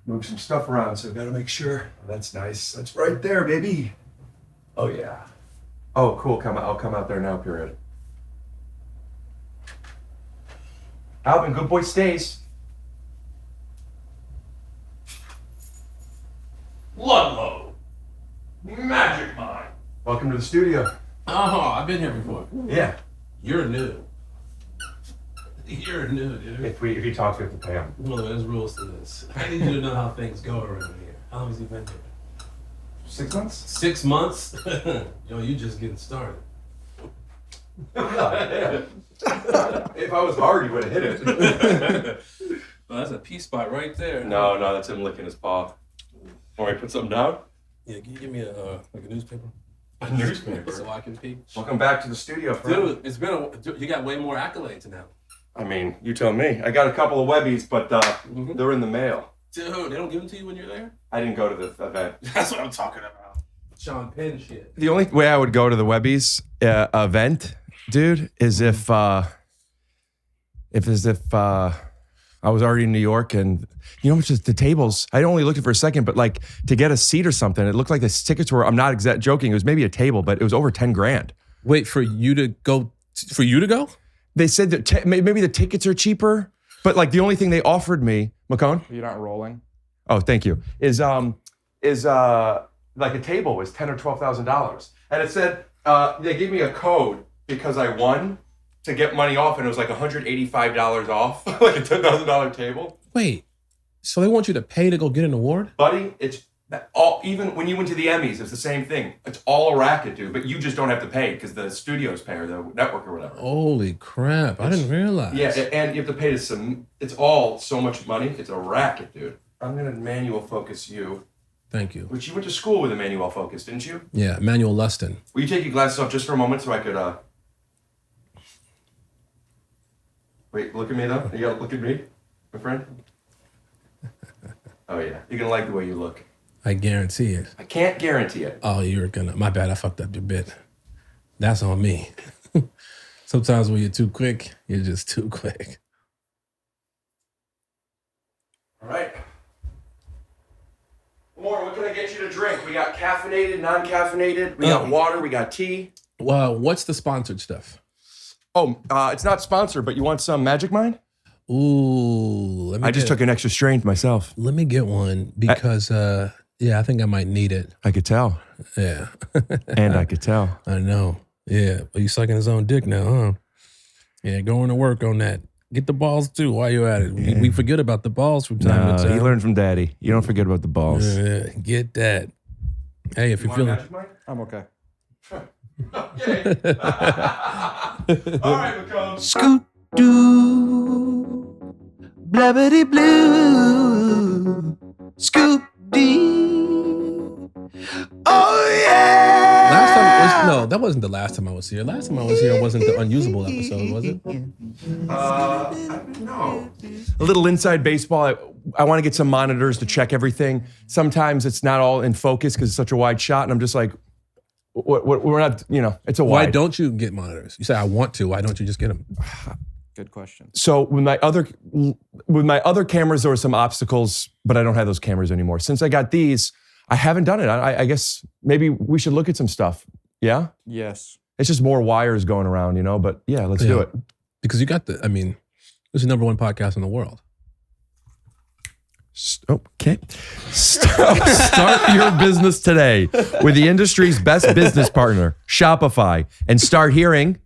move some stuff around, so gotta make sure. That's nice. That's right there, baby. Oh yeah. Oh, cool. I'll come out there now, period. Alvin, good boy stays. Ludlow. Magic Mind. Welcome to the studio. Oh, I've been here before. Yeah. You're new. You're new, dude. If you talk, we have to pay him. Well, there's rules to this. I need you to know how things go around here. How long has he been here? 6 months? 6 months? Yo, you just getting started. If I was hard, you would have hit it. Well, that's a pea spot right there. No, that's him licking his paw. Want me to put something down? Yeah, can you give me a newspaper? A newspaper? So I can peek. Welcome back to the studio, friend. Dude, it's been you got way more accolades now. I mean, you tell me. I got a couple of Webbies, but they're in the mail. Dude, they don't give them to you when you're there? I didn't go to the event. That's what I'm talking about. Sean Penn shit. The only way I would go to the Webbies event, dude, is if I was already in New York, and you know, just the tables. I only looked for a second, but like to get a seat or something, it looked like the tickets were. I'm not joking. It was maybe a table, but it was over $10,000. Wait for you to go? For you to go? They said that maybe the tickets are cheaper, but like the only thing they offered me, McCone. You're not rolling. Oh, thank you. Is like a table was $10,000 or $12,000, and it said they gave me a code because I won to get money off, and it was like $185 off, like a $10,000 table. Wait, so they want you to pay to go get an award? Buddy, it's all, even when you went to the Emmys, it's the same thing. It's all a racket, dude, but you just don't have to pay because the studios pay or the network or whatever. Holy crap, I didn't realize. Yeah, and you have to pay to it's all so much money. It's a racket, dude. I'm going to manual focus you. Thank you. Which you went to school with a manual focus, didn't you? Yeah, Manuel Lustin. Will you take your glasses off just for a moment so I could, Wait, look at me though. You gotta look at me, my friend. Oh yeah, you're gonna like the way you look. I guarantee it. I can't guarantee it. Oh, my bad, I fucked up your bit. That's on me. Sometimes when you're too quick, you're just too quick. All right. Lamorne, what can I get you to drink? We got caffeinated, non-caffeinated. We got water. We got tea. Well, what's the sponsored stuff? Oh, it's not sponsored, but you want some Magic Mind? Ooh, I just took an extra strain myself. Let me get one because, I think I might need it. I could tell. Yeah. And I could tell. I know. Yeah, but he's sucking his own dick now, huh? Yeah, going to work on that. Get the balls too while you're at it. Yeah. We forget about the balls from time to time. He learned from Daddy. You don't forget about the balls. Yeah, get that. Hey, if you're feeling... I'm okay. Okay. All right, McCone. Scoot doo, blabbity blue, scoop dee. Oh yeah. That wasn't the last time I was here. Last time I was here wasn't the unusable episode, was it? No. A little inside baseball. I want to get some monitors to check everything. Sometimes it's not all in focus because it's such a wide shot, and I'm just like, we're not, it's a wide. Why don't you get monitors? You say, I want to. Why don't you just get them? Good question. So with my other cameras, there were some obstacles, but I don't have those cameras anymore. Since I got these, I haven't done it. I guess maybe we should look at some stuff. Yeah? Yes. It's just more wires going around, but yeah, let's do it. Because you got this is the #1 podcast in the world. Okay. Start your business today with the industry's best business partner, Shopify, and start hearing.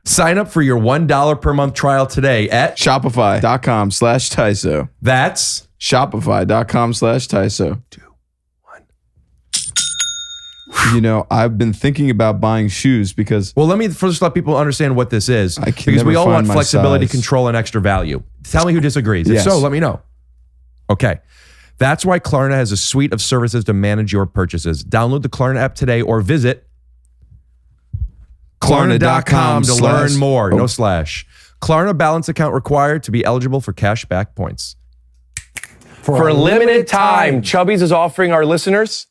Sign up for your $1 per month trial today at Shopify.com/TYSO. That's Shopify.com/TYSO. 2, 1. I've been thinking about buying shoes because... Well, let me first let people understand what this is. Because we all want my flexibility, size. control, and extra value. Tell me who disagrees. Yes. If so, let me know. Okay. That's why Klarna has a suite of services to manage your purchases. Download the Klarna app today or visit Klarna.com to learn more. No slash. Klarna balance account required to be eligible for cash back points. For a limited time, Chubby's is offering our listeners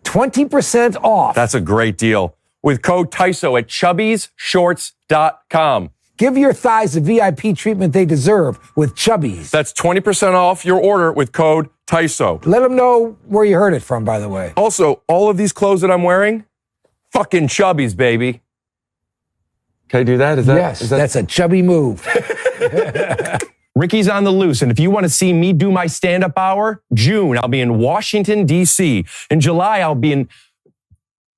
20% off. That's a great deal. With code TYSO at chubbysshorts.com. Give your thighs the VIP treatment they deserve with Chubbies. That's 20% off your order with code TYSO. Let them know where you heard it from, by the way. Also, all of these clothes that I'm wearing, fucking Chubbies, baby. Can I do that? Yes, that's a chubby move. Ricky's on the loose, and if you want to see me do my stand-up hour, June, I'll be in Washington, D.C. In July, I'll be in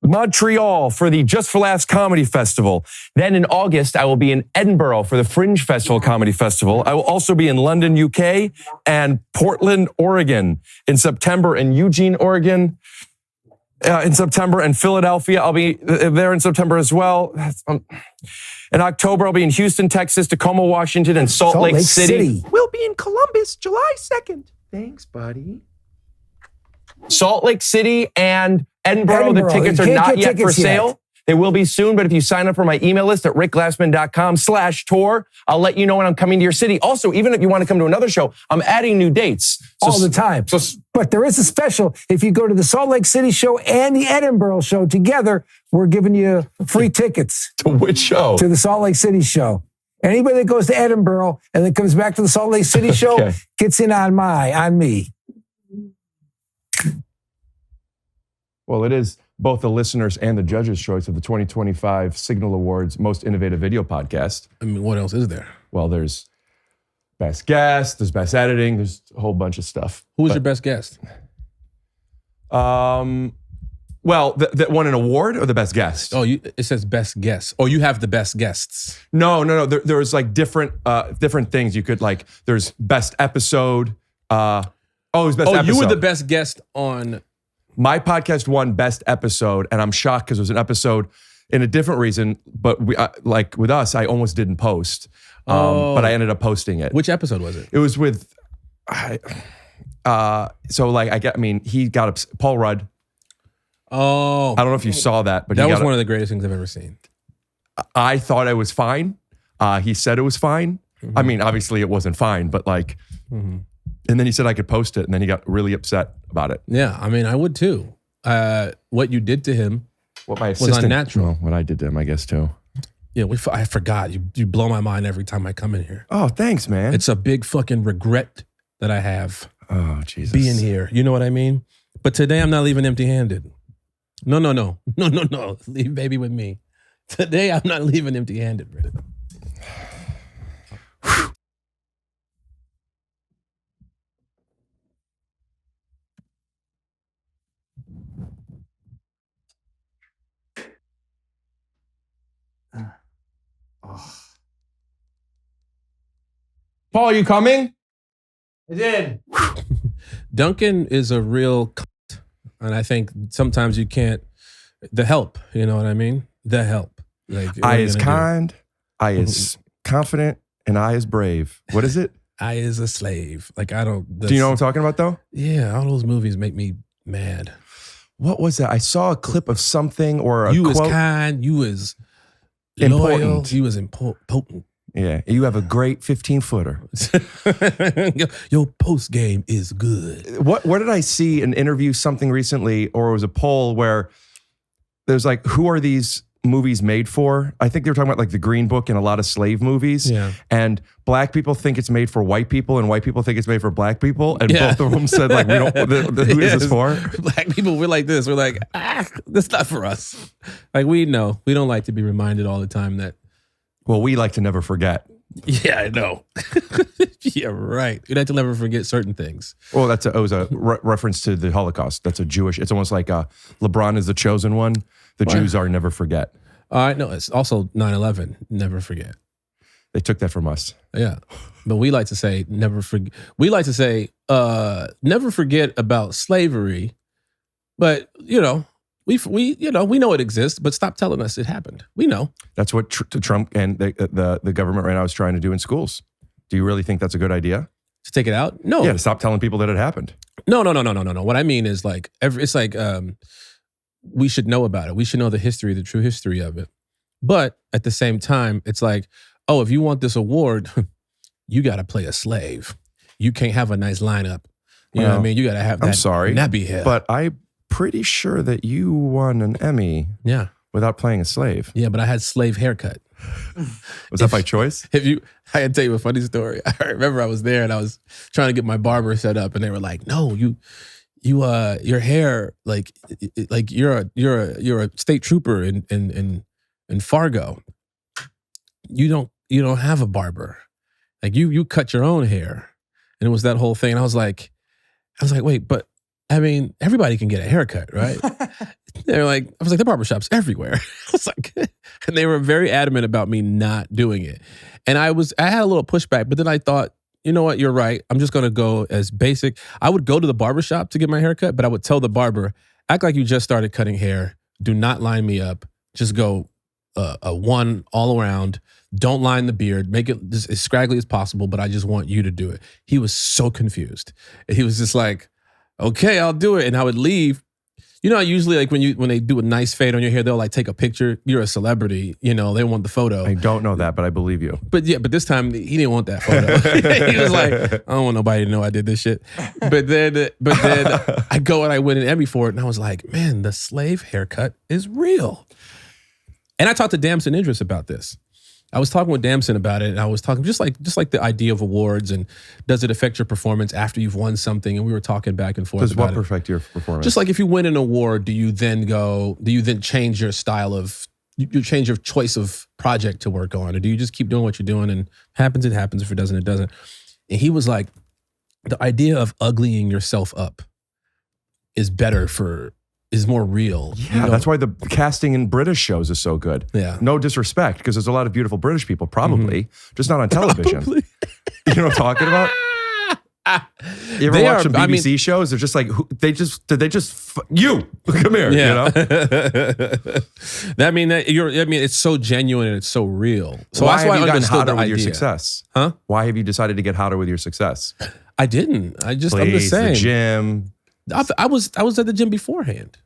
Montreal for the Just for Laughs Comedy Festival. Then in August, I will be in Edinburgh for the Fringe Festival Comedy Festival. I will also be in London, UK, and Portland, Oregon. In September, in Eugene, Oregon. In September, and Philadelphia. I'll be there in September as well. In October, I'll be in Houston, Texas, Tacoma, Washington, and Salt Lake City. We'll be in Columbus, July 2nd. Thanks, buddy. Salt Lake City and Edinburgh. The tickets are not yet for sale. They will be soon, but if you sign up for my email list at rickglassman.com/tour, I'll let you know when I'm coming to your city. Also, even if you want to come to another show, I'm adding new dates. All the time. But there is a special. If you go to the Salt Lake City show and the Edinburgh show together, we're giving you free tickets. To which show? To the Salt Lake City show. Anybody that goes to Edinburgh and then comes back to the Salt Lake City show gets in on me. Well, it is both the listeners and the judges' choice of the 2025 Signal Awards Most Innovative Video Podcast. I mean, what else is there? Well, there's Best Guest, there's Best Editing, there's a whole bunch of stuff. Who was your best guest? Well, that won an award or the best guest? Oh, it says best guest. Oh, you have the best guests. No. There was like different things you could like. There's best episode. It was best episode. You were the best guest on. My podcast won best episode, and I'm shocked because it was an episode in a different reason. But we like with us, I almost didn't post, but I ended up posting it. Which episode was it? It was with. He got Paul Rudd. Oh, I don't know if you saw that, but that was one of the greatest things I've ever seen. I thought it was fine. He said it was fine. Mm-hmm. I mean, obviously it wasn't fine, but like, and then he said I could post it, and then he got really upset about it. Yeah, I mean, I would too. What you did to him was unnatural. Well, what I did to him, I guess too. Yeah, I forgot. You blow my mind every time I come in here. Oh, thanks, man. It's a big fucking regret that I have. Oh, Jesus. Being here. You know what I mean? But today I'm not leaving empty-handed. No. Leave baby with me. Today I'm not leaving empty-handed, Rick. Paul, you coming? I did. Duncan is a real cunt. And I think sometimes you can't, the help, you know what I mean? The help. Like, I is kind, I is confident, and I is brave. What is it? I is a slave. Like, I don't. Do you know what I'm talking about though? Yeah, all those movies make me mad. What was that? I saw a clip of something or a you quote. You was kind, you was important. Loyal, you was potent. Yeah, you have a great 15-footer. Your post game is good. What did I see an interview something recently, or it was a poll where there's like, who are these movies made for? I think they were talking about like the Green Book and a lot of slave movies. Yeah. And black people think it's made for white people, and white people think it's made for black people. And both of them said like, we don't. Who is this for? Black people, we're like this. We're like, that's not for us. Like we know, we don't like to be reminded all the time that. Well, we like to never forget. Yeah, I know. Yeah, right. We like to never forget certain things. Well, it was a reference to the Holocaust. That's a Jewish. It's almost like LeBron is the chosen one. The Jews are never forget. No, it's also 9/11. Never forget. They took that from us. Yeah, but we like to say never forget. We like to say never forget about slavery. But you know. We know it exists, but stop telling us it happened. We know. That's what Trump and the government right now is trying to do in schools. Do you really think that's a good idea? To take it out? No. Yeah, to stop telling people that it happened. No. What I mean is like we should know about it. We should know the history, the true history of it. But at the same time, it's like, oh, if you want this award, you got to play a slave. You can't have a nice lineup. You know what I mean? You got to have that. I'm sorry, nappy hair. But I'm pretty sure that you won an Emmy. Yeah. without playing a slave. Yeah, but I had slave haircut. Was that by choice? I had to tell you a funny story. I remember I was there and I was trying to get my barber set up, and they were like, "No, your hair like you're a state trooper in Fargo. You don't have a barber. Like you cut your own hair." And it was that whole thing. And I was like, wait, but I mean, everybody can get a haircut, right? They're like, I was like, the barbershops everywhere. I was like, and they were very adamant about me not doing it. And I had a little pushback, but then I thought, you know what, you're right. I'm just gonna go as basic. I would go to the barbershop to get my haircut, but I would tell the barber, act like you just started cutting hair. Do not line me up. Just go a one all around. Don't line the beard. Make it just as scraggly as possible, but I just want you to do it. He was so confused. And he was just like, okay, I'll do it. And I would leave. You know, usually like when they do a nice fade on your hair, they'll like take a picture. You're a celebrity, you know, they want the photo. I don't know that, but I believe you. But this time he didn't want that photo. He was like, I don't want nobody to know I did this shit. But then I go and I win an Emmy for it, and I was like, man, the slave haircut is real. And I talked to Damson Idris about this. I was talking with Damson about it, and I was talking just like the idea of awards and does it affect your performance after you've won something? And we were talking back and forth. Does about what affect your performance? Just like if you win an award, do you then change your style of, you change your choice of project to work on, or do you just keep doing what you're doing and happens, it happens. If it doesn't, it doesn't. And he was like, the idea of uglying yourself up is more real. Yeah, that's why the casting in British shows is so good. Yeah. No disrespect, because there's a lot of beautiful British people, probably, just not on television. You know what I'm talking about? You ever watch some BBC shows? They're just like, you come here. Yeah. You know? It's so genuine and it's so real. So why that's why have I you gotten understood hotter the with idea. your success? Huh? Why have you decided to get hotter with your success? I didn't. I'm just The saying. gym. I was at the gym beforehand.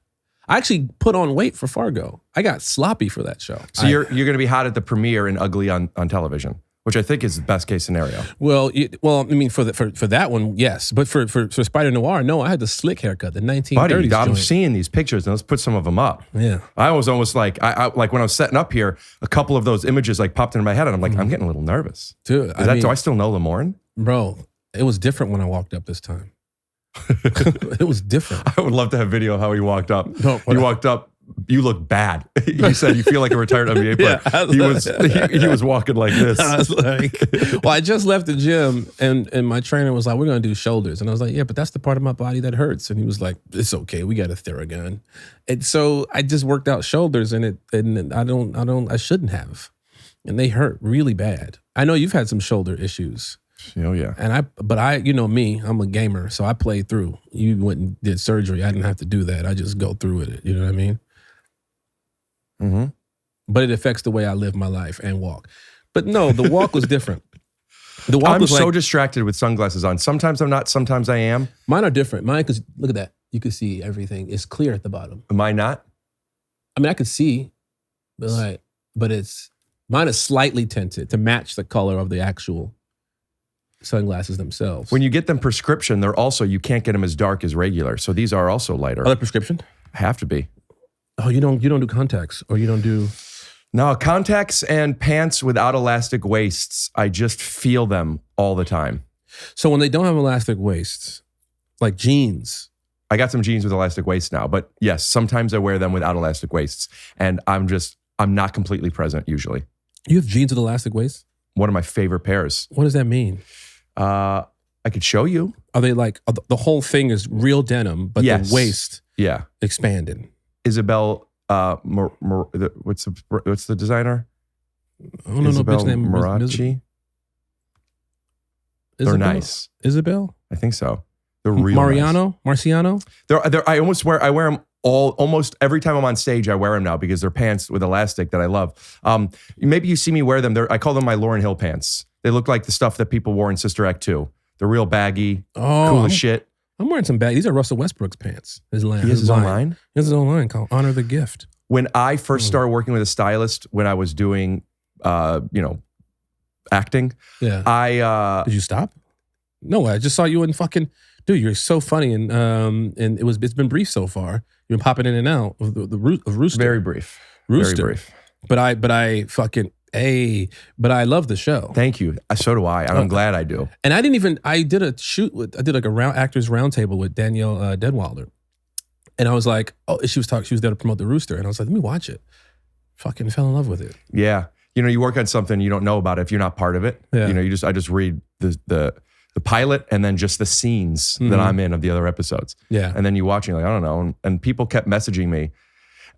I actually put on weight for Fargo. I got sloppy for that show. So you're going to be hot at the premiere and ugly on television, which I think is the best case scenario. Well, I mean, for that one, yes, but for Spider-Noir, no, I had the slick haircut, the 1930s. Buddy, I'm joint. seeing these pictures, and let's put some of them up. Yeah, I was almost like, I like when I was setting up here, a couple of those images like popped into my head, and I'm like, I'm getting a little nervous. dude. Do I still know Lamorne? Bro, it was different when I walked up this time. It was different. I would love to have video of how he walked up. No, he walked up. You look bad. You said you feel like a retired NBA player. Yeah, he was walking like this. I was like, well, I just left the gym and my trainer was like, we're going to do shoulders. And I was like, yeah, but that's the part of my body that hurts. And he was like, it's okay. We got a Theragun. And so I just worked out shoulders and I shouldn't have. And they hurt really bad. I know you've had some shoulder issues. Oh yeah. But I, you know me, I'm a gamer. So I played through. You went and did surgery. I didn't have to do that. I just go through with it. You know what I mean? Mm-hmm. But it affects the way I live my life and walk. But no, the walk was different. The walk I'm was so like, distracted with sunglasses on. Sometimes I'm not, sometimes I am. mine are different. Mine, because look at that. You can see everything. It's clear at the bottom. Am I not? I mean, I could see, but mine is slightly tinted to match the color of the actual sunglasses themselves. When you get them prescription, you can't get them as dark as regular. So these are also lighter. Other prescription? Have to be. Oh, you don't do contacts, or you don't do. No, contacts and pants without elastic waists. I just feel them all the time. So when they don't have elastic waists, like jeans. I got some jeans with elastic waists now, but yes, sometimes I wear them without elastic waists, and I'm not completely present usually. You have jeans with elastic waists? One of my favorite pairs. What does that mean? I could show you. Are they like the whole thing is real denim, but Yes. the waist Yeah. expanded? Isabel, what's the designer? I don't know no Isabel bitch name. Marachi. They're Isabel? nice. Isabel? I think so. They're real nice. Marciano? I wear them almost every time I'm on stage. I wear them now because they're pants with elastic that I love. Maybe you see me wear them. I call them my Lauryn Hill pants. They look like the stuff that people wore in Sister Act 2. They're real baggy, cool as shit. I'm wearing some bag. These are Russell Westbrook's pants. He has his own line? He has his own line called Honor the Gift. When I first started working with a stylist, when I was doing, acting, Yeah. Did you stop? No, I just saw you in fucking. Dude, you're so funny, and it's been brief so far. You've been popping in and out of the Rooster. very brief. Rooster. Very brief. But I fucking but I love the show. Thank you. So do I. I'm glad I do. And I did a shoot with, I did like a actors roundtable with Danielle Deadwalder. And I was like, oh, she was there to promote the Rooster. And I was like, let me watch it. Fucking fell in love with it. Yeah. You work on something, you don't know about it if you're not part of it. Yeah. I just read the pilot and then just the scenes that I'm in of the other episodes. Yeah. And then you watching, like, I don't know. And people kept messaging me.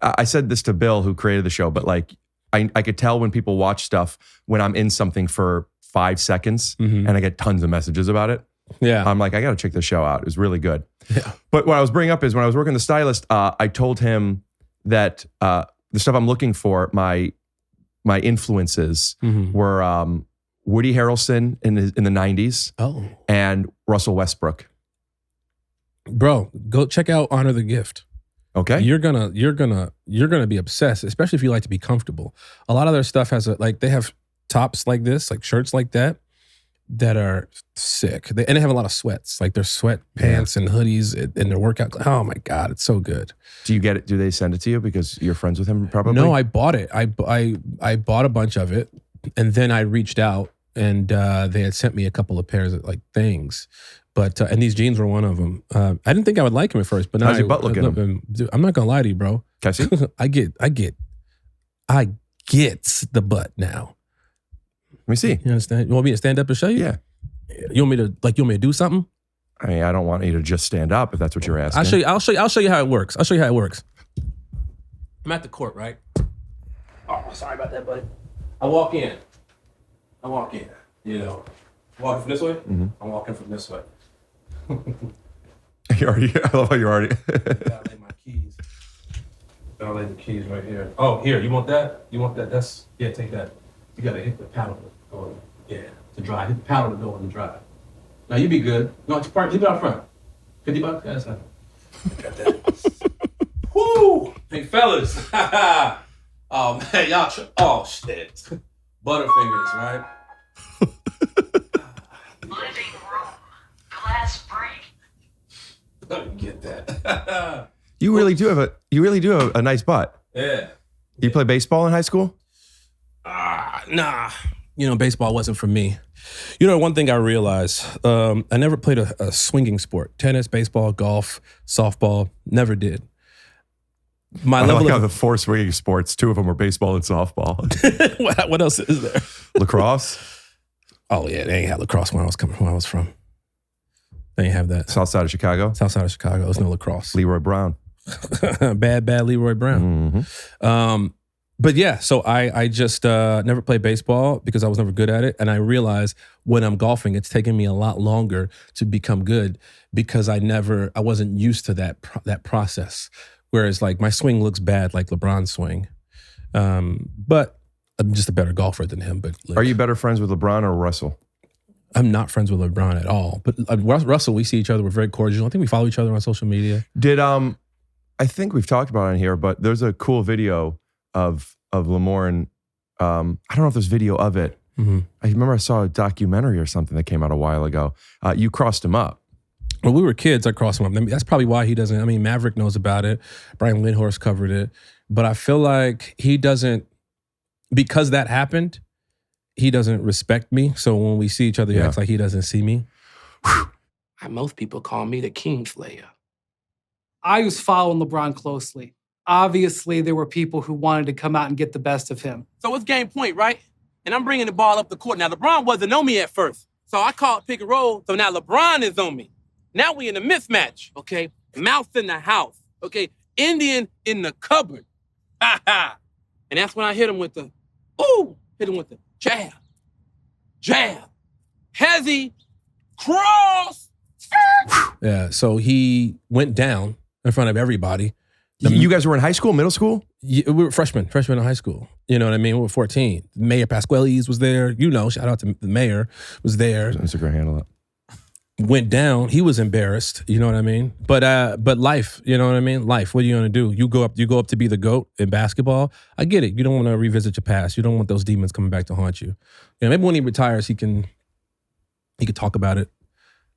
I said this to Bill, who created the show, but like, I could tell when people watch stuff when I'm in something for 5 seconds and I get tons of messages about it. Yeah. I'm like, I got to check this show out. It was really good. Yeah. But what I was bringing up is when I was working the stylist, I told him that the stuff I'm looking for, my influences were Woody Harrelson in the 90s and Russell Westbrook. Bro, go check out Honor the Gift. Okay. You're gonna be obsessed, especially if you like to be comfortable. A lot of their stuff has they have tops like this, like shirts like that are sick. And they have a lot of sweats, like their sweatpants and hoodies and their workout. Oh my God, it's so good. Do you get it? Do they send it to you because you're friends with him probably? No, I bought it. I bought a bunch of it, and then I reached out and they had sent me a couple of pairs of like things. But and these jeans were one of them. I didn't think I would like them at first, but now how's your butt looking? Dude, I'm not gonna lie to you, bro. Can I see? I get the butt now. Let me see. You understand? You want me to stand up and show you? Yeah. You want me to do something? I mean, I don't want you to just stand up if that's what you're asking. I'll show you how it works. I'm at the court, right? Oh, sorry about that, buddy. I walk in. You know, walking from this way. I'm walking from this way. I love how you're already. Gotta lay my keys. Gotta lay the keys right here. Oh, here. You want that? Take that. You gotta hit the paddle door. Yeah, to drive. Hit the paddle to go and drive. Now you be good. No, it's part. Leave it out front. $50. Yeah, that's fine. Got that. Woo! Hey fellas. Oh man, y'all. Oh shit. Butterfingers, right? Living room. Glass break. Let me get that. You really do have a nice butt. Yeah. You play baseball in high school? Nah. You know, baseball wasn't for me. You know, one thing I realized, I never played a swinging sport. Tennis, baseball, golf, softball, never did. My I level like how of the 4 swinging sports, 2 of them were baseball and softball. what else is there? Lacrosse? Oh yeah, they ain't had lacrosse where I was from. They ain't have that. South side of Chicago? South side of Chicago, there's no lacrosse. Leroy Brown. bad Leroy Brown. But yeah, so I just never played baseball because I was never good at it. And I realized when I'm golfing, it's taking me a lot longer to become good because I wasn't used to that process. Whereas like my swing looks bad like LeBron's swing. But I'm just a better golfer than him. But like, Are you better friends with LeBron or Russell? I'm not friends with LeBron at all. But Russell, we see each other. We're very cordial. I think we follow each other on social media. I think we've talked about it on here, but there's a cool video of Lamorne. I don't know if there's video of it. I remember I saw a documentary or something that came out a while ago. You crossed him up. When we were kids, I crossed him up. I mean, that's probably why he doesn't. I mean, Maverick knows about it. Brian Windhorst covered it. But I feel like he doesn't, because that happened, he doesn't respect me. So when we see each other, he acts like he doesn't see me. Most people call me the Kingslayer. I was following LeBron closely. Obviously, there were people who wanted to come out and get the best of him. So it's game point, right? And I'm bringing the ball up the court. Now, LeBron wasn't on me at first. So I called pick and roll. So now LeBron is on me. Now we in a mismatch, okay? Mouse in the house, okay? Indian in the cupboard. Ha ha. And that's when I hit him with the jab. Hezzy, cross. Yeah, so he went down in front of everybody. You guys were in high school, middle school? We were freshmen in high school. You know what I mean? We were 14. Mayor Pasquale's was there. You know, shout out to the mayor was there. Instagram handle it. Went down. He was embarrassed. You know what I mean? But life. You know what I mean? Life. What are you gonna do? You go up to be the GOAT in basketball. I get it. You don't want to revisit your past. You don't want those demons coming back to haunt you. You know, maybe when he retires, he could talk about it.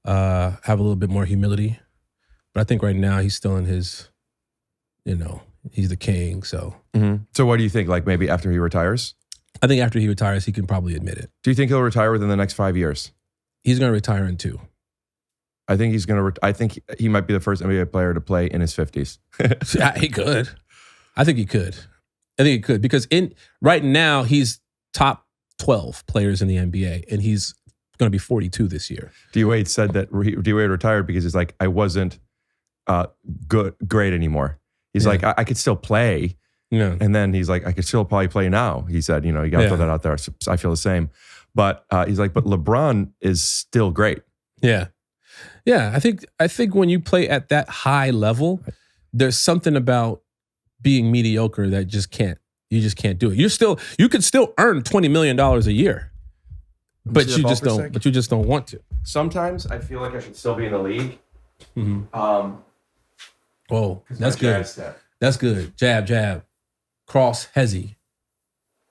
Have a little bit more humility. But I think right now he's still in his He's the king. So So what do you think? Like maybe after he retires? I think after he retires, he can probably admit it. Do you think he'll retire within the next 5 years? He's going to retire in 2. I think he's going to. I think he might be the first NBA player to play in his 50s. Yeah, he could. I think he could. Because right now he's top 12 players in the NBA, and he's going to be 42 this year. D-Wade said that D-Wade retired because he's like, I wasn't great anymore. He's like, I could still play. Yeah. And then he's like, I could still probably play now. He said, you got to throw that out there. So I feel the same. But he's like, but LeBron is still great. Yeah. Yeah. I think when you play at that high level, there's something about being mediocre that you just can't do it. You could still earn $20 million a year. But you just don't want to. Sometimes I feel like I should still be in the league. Oh, that's good. That's good. Jab, jab. Cross, hezzy.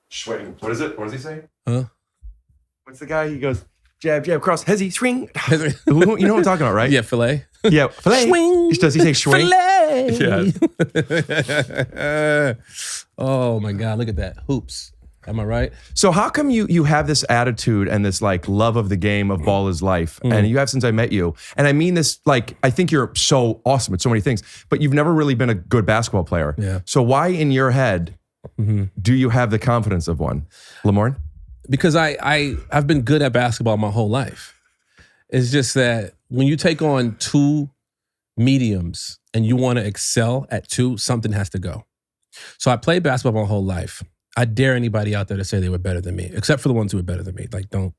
Swing. What is it? What does he say? Huh? What's the guy? He goes, jab, jab, cross, hezzy, swing. You know what I'm talking about, right? Yeah, fillet. Yeah, fillet. Swing. Does he say swing? Fillet. Yeah. Oh my God, look at that. Hoops. Am I right? So how come you have this attitude and this like love of the game of ball is life, and you have since I met you? And I mean this like I think you're so awesome at so many things, but you've never really been a good basketball player. Yeah. So why in your head do you have the confidence of one, Lamorne? Because I've been good at basketball my whole life. It's just that when you take on 2 mediums and you want to excel at 2, something has to go. So I played basketball my whole life. I dare anybody out there to say they were better than me, except for the ones who were better than me. Like, don't.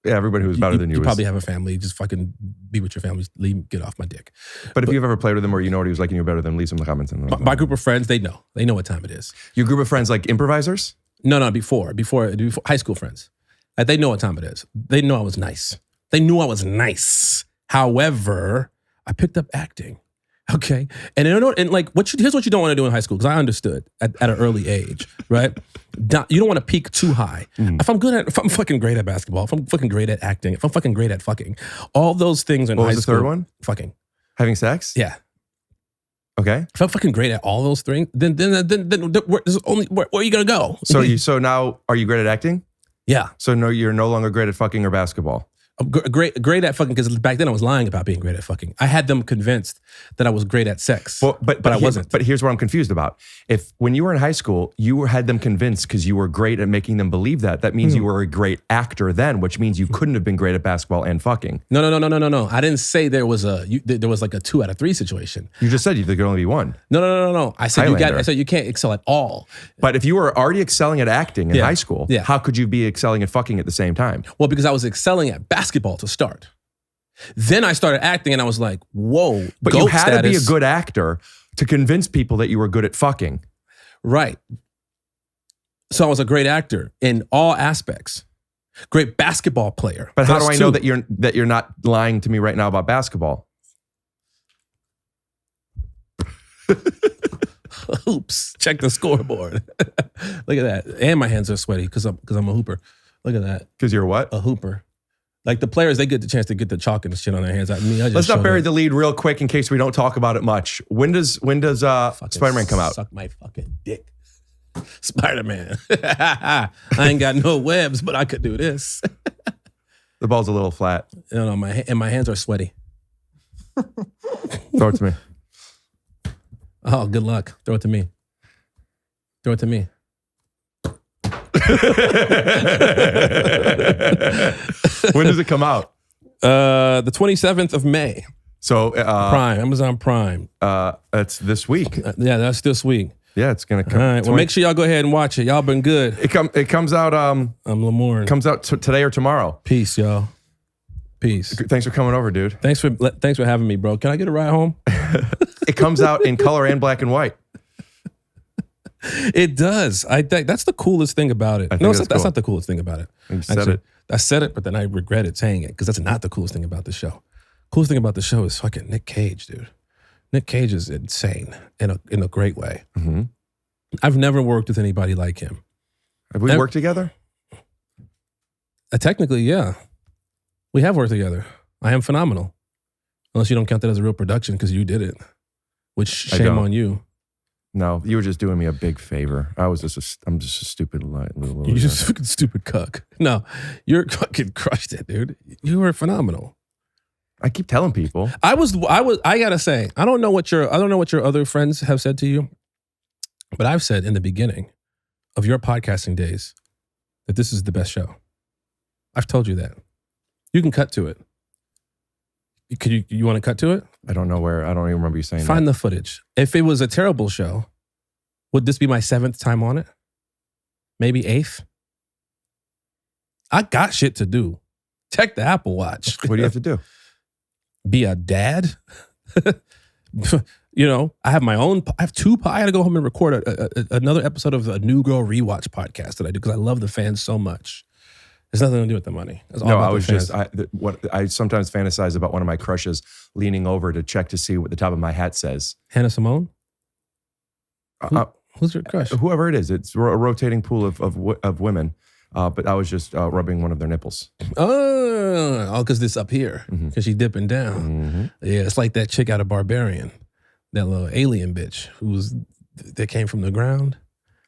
Yeah, everybody who was better than you. You probably have a family. Just fucking be with your family. Get off my dick. But if you've ever played with him or you know what he was like and you're better than him, leave some in the comments. My group of friends, they know. They know what time it is. Your group of friends like improvisers? No, before high school friends. Like, they know what time it is. They know I was nice. They knew I was nice. However, I picked up acting. Okay. And here's what you don't want to do in high school, because I understood at an early age, right? You don't want to peak too high. If I'm fucking great at basketball, if I'm fucking great at acting, if I'm fucking great at fucking, all those things in high school. What was the third one? Fucking. Having sex? Yeah. Okay. If I'm fucking great at all those things, then where are you gonna go? So now are you great at acting? Yeah. So no, you're no longer great at fucking or basketball. I'm great at fucking, because back then I was lying about being great at fucking. I had them convinced that I was great at sex, but I wasn't. But here's what I'm confused about. If when you were in high school, you had them convinced because you were great at making them believe that means you were a great actor then, which means you couldn't have been great at basketball and fucking. No. I didn't say there was like a 2 out of 3 situation. You just said there could only be one. No. I said you can't excel at all. But if you were already excelling at acting in high school, Yeah. how could you be excelling at fucking at the same time? Well, because I was excelling at basketball to start. Then I started acting and I was like, whoa. But you had to be a good actor to convince people that you were good at fucking. Right. So I was a great actor in all aspects. Great basketball player. But how do I know too. that you're not lying to me right now about basketball? Oops. Check the scoreboard. Look at that. And my hands are sweaty because I'm a hooper. Look at that. Because you're what? A hooper. Like, the players, they get the chance to get the chalk and shit on their hands. I just Let's not bury the the lead real quick in case we don't talk about it much. When does Spider-Man come out? Suck my fucking dick. Spider-Man. I ain't got no webs, but I could do this. The ball's a little flat. No, my hands are sweaty. Throw it to me. Oh, good luck. Throw it to me. Throw it to me. When does it come out? The 27th of May. So Prime, Amazon Prime. It's this week. Yeah, that's this week. Yeah, it's gonna come. All right. Well, make sure y'all go ahead and watch it. Y'all been good. It comes out. I'm Lamorne. Comes out today or tomorrow. Peace, y'all. Peace. Thanks for coming over, dude. Thanks for having me, bro. Can I get a ride home? It comes out in color and black and white. It does. I think that's the coolest thing about it. No, that's not the coolest thing about it. You said it. I said it, but then I regretted saying it because that's not the coolest thing about the show. Coolest thing about the show is fucking Nick Cage, dude. Nick Cage is insane in a great way. Mm-hmm. I've never worked with anybody like him. Have we worked together? Technically, yeah. We have worked together. I am phenomenal. Unless you don't count that as a real production because you did it. Which, shame on you. No, you were just doing me a big favor. I'm just a stupid little. You're just fucking stupid cuck. No, you're fucking crushed it, dude. You were phenomenal. I keep telling people. I gotta say, I don't know what your other friends have said to you, but I've said in the beginning of your podcasting days that this is the best show. I've told you that. You can cut to it. You want to cut to it? I don't know where. I don't even remember you saying Find that. the footage. If it was a terrible show, would this be my 7th time on it? Maybe 8th? I got shit to do. Check the Apple Watch. What do you have to do? Be a dad. You know, I have my own. I have 2. I got to go home and record another episode of a New Girl Rewatch podcast that I do because I love the fans so much. There's nothing to do with the money. It's all No, about I the was fans. just I sometimes fantasize about one of my crushes leaning over to check to see what the top of my hat says. Hannah Simone. Who's your crush? Whoever it is, it's a rotating pool of women. But I was just rubbing one of their nipples. Oh, because this up here, Mm-hmm. because she's dipping down. Yeah, it's like that chick out of Barbarian, that little alien bitch that came from the ground.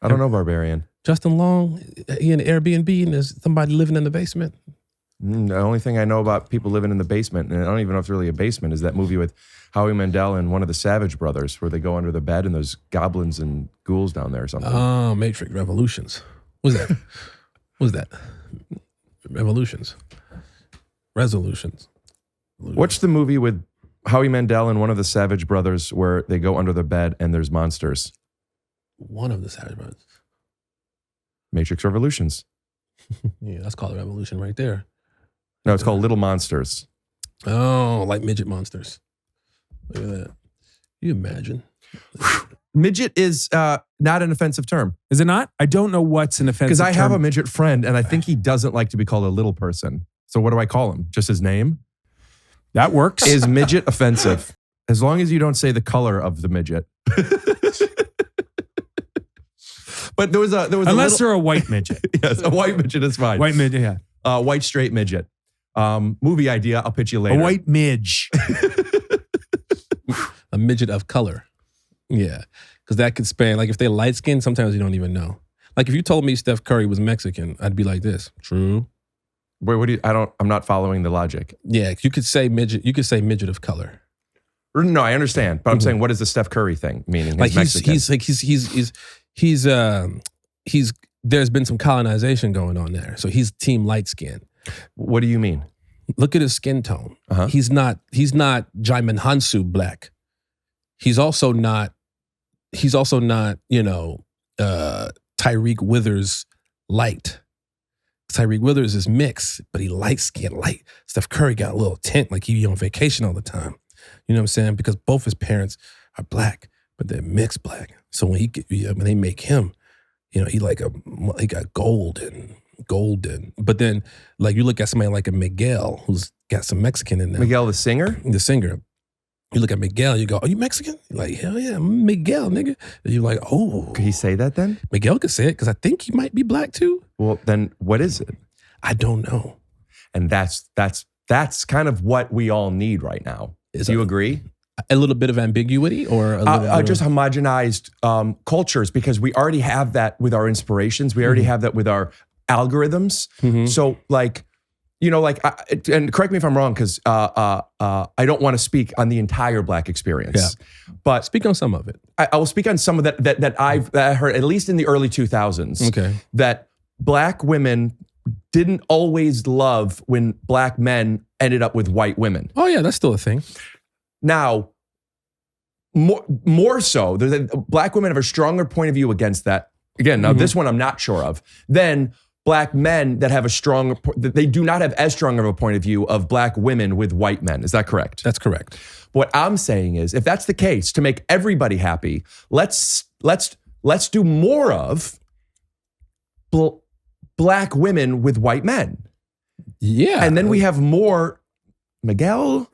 I don't know Barbarian. Justin Long, he in Airbnb and there's somebody living in the basement. The only thing I know about people living in the basement, and I don't even know if it's really a basement, is that movie with Howie Mandel and one of the Savage brothers where they go under the bed and there's goblins and ghouls down there or something. Oh, Matrix Revolutions. What's that? What's that? Revolutions. Resolutions. What's the movie with Howie Mandel and one of the Savage brothers where they go under the bed and there's monsters? One of the Savage Brothers. Matrix Revolutions. Yeah, that's called a revolution right there. No, it's called Little Monsters. Oh, like midget monsters. Look at that. You imagine. Midget is not an offensive term. Is it not? I don't know what's an offensive Because I have term. a midget friend and I think he doesn't like to be called a little person. So what do I call him? Just his name? That works. Is midget offensive? As long as you don't say the color of the midget. But there was Unless they're a white midget. yes, a white midget is fine. White midget, yeah. White straight midget. Movie idea. I'll pitch you later. A white midge. A midget of color. Yeah. Because that could span, like if they're light skinned, sometimes you don't even know. Like if you told me Steph Curry was Mexican, I'd be like this. True. Wait, what do you? I'm not following the logic. Yeah, you could say midget. You could say midget of color. No, I understand, but I'm saying, what is the Steph Curry thing meaning? Like Mexican. he's there's been some colonization going on there, so he's team light skin. What do you mean? Look at his skin tone. Uh-huh. He's not Jaimin Hansu black. He's also not Tyreek Withers light. Tyreek Withers is mixed, but he light skin, light. Steph Curry got a little tint, like he be on vacation all the time. You know what I'm saying? Because both his parents are black, but they're mixed black. So when they make him, you know, he got golden. But then, like you look at somebody like a Miguel, who's got some Mexican in there. Miguel the singer? The singer. You look at Miguel, you go, "Are you Mexican?" You're like, "Hell yeah, I'm Miguel, nigga." And you're like, "Oh." Could he say that then? Miguel could say it because I think he might be black too. Well, then what is it? I don't know. And that's kind of what we all need right now. Do you agree? A little bit of ambiguity or a little bit of, just homogenized cultures, because we already have that with our inspirations. We already have that with our algorithms. So like, you know, like, and correct me if I'm wrong, because I don't want to speak on the entire black experience. Yeah. But speak on some of it. I will speak on some of that I heard, at least in the early 2000s. Okay. That black women didn't always love when black men ended up with white women. Oh yeah, that's still a thing. Now, more so, black women have a stronger point of view against that. Again, now this one I'm not sure of. Then black men that have they do not have as strong of a point of view of black women with white men. Is that correct? That's correct. What I'm saying is, if that's the case, to make everybody happy, let's do more of black women with white men. Yeah. And then we have more Miguel.